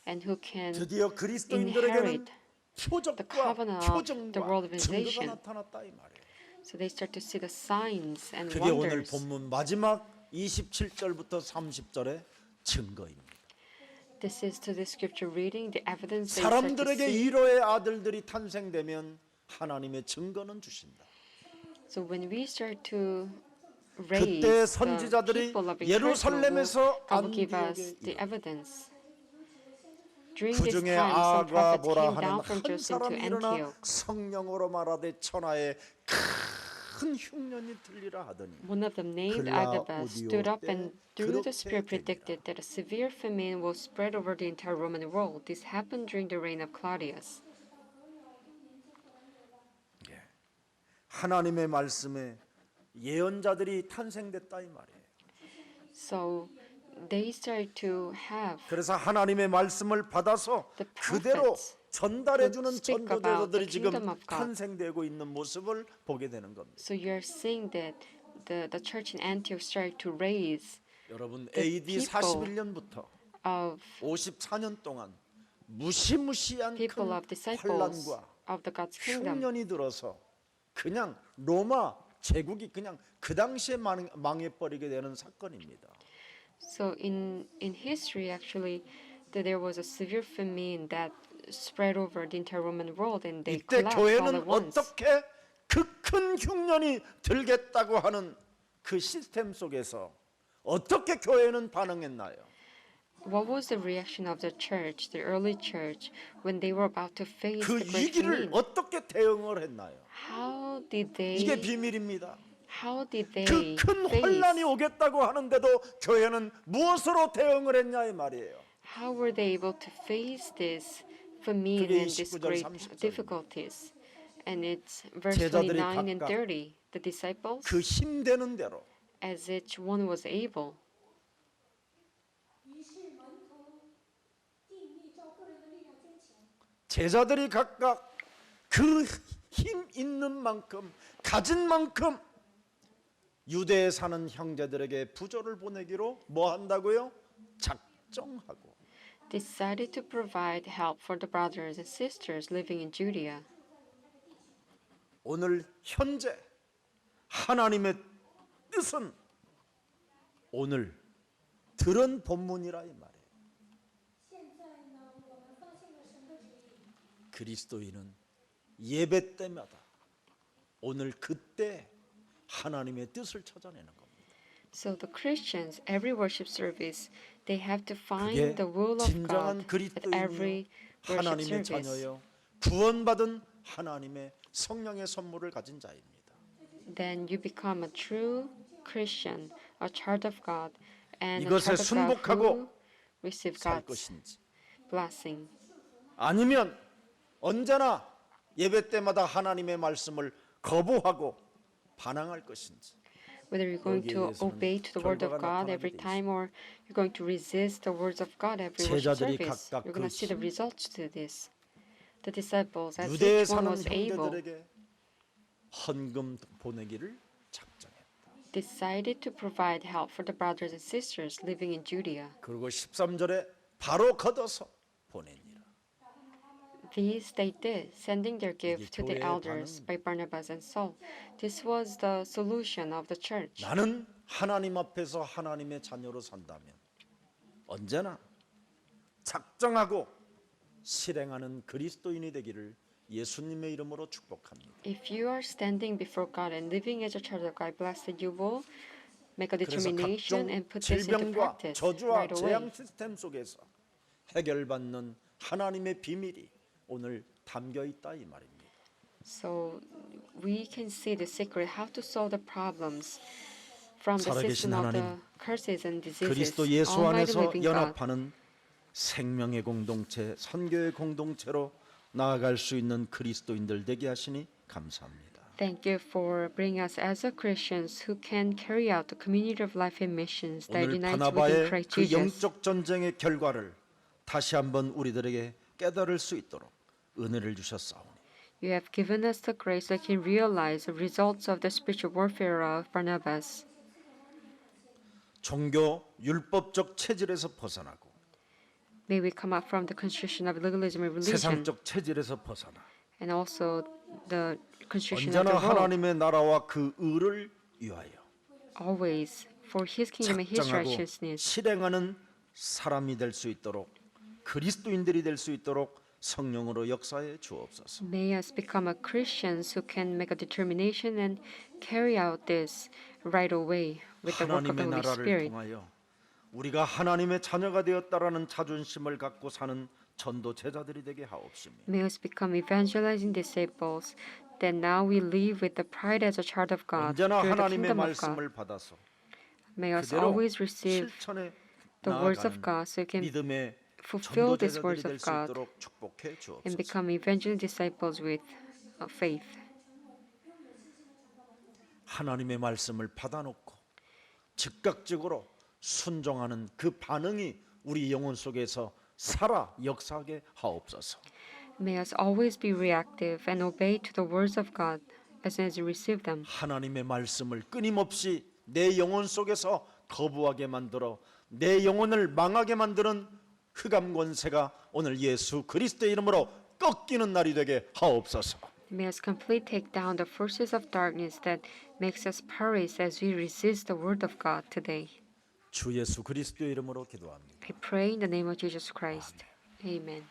and who can 드디어 그리스도인들에게는 inherit the 표적과 covenant of the world 표정과 증거가 organization. 나타났다 이 말이에요. So they start to see the signs and 그게 오늘 wonders. 본문 마지막 27절부터 30절의 증거입니다. This is to the scripture reading, the evidence that you start to 사람들에게 see. 위로의 아들들이 탄생되면 하나님의 증거는 주신다. So when we start to raise 그때 the 선지자들이 people of encouragement, 예루살렘에서 God will give us 안디옥에 the 이르렀다. evidence. During 그 this 중에 time, some 아가 prophets 보라 came 하는 down from 한 Jerusalem to 사람이 일어나 Antioch. 성령으로 말하되 천하에 큰 흉년이 들리라 하더니 One of them, named Agabus, stood up and through the Spirit predicted that a severe famine will spread over the entire Roman world. This happened during the reign of Claudius. 하나님의 말씀에 예언자들이 탄생됐다 이 말이에요. So they started to have 그래서 하나님의 말씀을 받아서 the 그대로 prophets 전달해 주는 who speak about 전도자들이 the 지금 kingdom of God. 탄생되고 있는 모습을 보게 되는 겁니다. So you're seeing that the church in Antioch started to raise 여러분 the AD people 41년부터 of 54년 동안 무시무시한 people 큰 of disciples 환란과 of the God's kingdom. 흉년이 들어서 그냥 로마 제국이 그냥 그 당시에 망해버리게 되는 사건입니다. So in history, actually, that there was a severe famine that spread over the entire Roman world, and they 이때 collapsed all 교회는 at once. 어떻게 그 큰 흉년이 들겠다고 하는 그 시스템 속에서 어떻게 교회는 반응했나요? What was the reaction of the church, the early church, when they were about to face 그 the great 위기를 famine? 어떻게 대응을 했나요? How did 이게 they? 비밀입니다. How did 그 they 큰 face? 환란이 오겠다고 하는데도 교회는 무엇으로 대응을 했냐 이 말이에요. How were they able to face this famine 그게 and these 29절, great 30절입니다. difficulties? And it's verse 제자들이 29 and 각각 30. The disciples, 그 힘되는 대로 as each one was able, 于是门徒定力照个人的力量坚强， 제자들이 각각 그 힘 있는 만큼 가진 만큼 유대에 사는 형제들에게 부조를 보내기로 뭐 한다고요? 작정하고 decided to provide help for the brothers and sisters living in Judea. 오늘 현재 하나님의 뜻은 오늘 들은 본문이라 이 말이에요. 现在呢，我们发现了神的旨意。 그리스도인은 예배 때마다 오늘 그때 하나님의 뜻을 찾아내는 겁니다. So the Christians, every worship service, they have to 그게 find the will of 진정한 God at every 그리스도인이요 worship 하나님의 service. 자녀요 구원받은 하나님의 성령의 선물을 가진 자입니다. Then you become a true Christian, a child of God, and a 이것에 child of God who 순복하고 receive 살 God's 것인지 blessing. 아니면 언제나 예배 때마다 하나님의 말씀을 거부하고 반항할 것인지 Whether you're going 여기에 to 대해서는 obey to the word of 결과가 God 나타나게 every 돼 time, or you're going to resist the words of God every worship 제자들이 service, 각각 you're going to see the 그 results to this. The disciples, as 유대에 each one 사는 was able, 형제들에게 헌금 보내기를 작정했다. decided to provide help for the brothers and sisters living in Judea. 그리고 13절에 바로 걷어서 보내니라. These they did, sending their gift to the 교회의 elders by Barnabas and Saul. This was the solution of the church. 나는 하나님 앞에서 하나님의 자녀로 산다면 언제나 작정하고 실행하는 그리스도인이 되기를 예수님의 이름으로 축복합니다. If you are standing before God and living as a child of God, blessed you will make a 그래서 determination 각종 and put this into 질병과 practice 저주와 right away. 재앙 시스템 속에서 해결받는 하나님의 비밀이 오늘 담겨 있다 이 말입니다. So we can see the secret how to solve the problems from the 살아계신 system of 하나님, the curses and diseases. 그리스도 예수 Almighty 안에서 living God, 연합하는 생명의 공동체, 선교의 공동체로 나아갈 수 있는 그리스도인들 되게 하시니 감사합니다. thank you for bringing us as a Christians who can carry out the community of life and missions that 오늘 unites within 바나바의 Christ 그 Jesus. 영적 전쟁의 결과를 다시 한번 우리들에게 깨달을 수 있도록 은혜를 주셨사오니 You have given us the grace that can realize the results of the spiritual warfare of Barnabas. 종교 율법적 체질에서 벗어나고 May we come out from the constriction of legalism and religion 세상적 체질에서 벗어나 and also the constriction of 언제나 the world. 하나님의 나라와 그 의를 위하여 Always for His kingdom and His 작정하고 righteousness. 실행하는 사람이 될 수 있도록 그리스도인들이 될 수 있도록 성령으로 역사해 주옵소서. May us become a Christians who can make a determination and carry out this right away with the work of the 하나님의 Holy 나라를 Spirit. 통하여 우리가 하나님의 자녀가 되었다라는 자존심을 갖고 사는 전도 제자들이 되게 하옵시며 May us become evangelizing disciples that now we live with the pride as a child of God 언제나 through the 하나님의 kingdom of God. 말씀을 받아서 May us 그대로 always receive 실천에 the words of 나아가는 God so we can 믿음의 fulfill 전도 these 제자들이 words 될 of 수 God 있도록 축복해 and 주옵소서. become evangelical disciples with faith. 하나님의 말씀을 받아놓고 즉각적으로 순종하는 그 반응이 우리 영혼 속에서 살아 역사하게 하옵소서. May us always be reactive and obey to the words of God as soon as we receive them. 하나님의 말씀을 끊임없이 내 영혼 속에서 거부하게 만들어 내 영혼을 망하게 만드는 흑암 권세가 오늘 예수 그리스도의 이름으로 꺾이는 날이 되게 하옵소서. May us completely take down the forces of darkness that makes us perish as we resist the word of God today. 주 예수 그리스도의 이름으로 기도합니다. I pray in the name of Jesus Christ. Amen.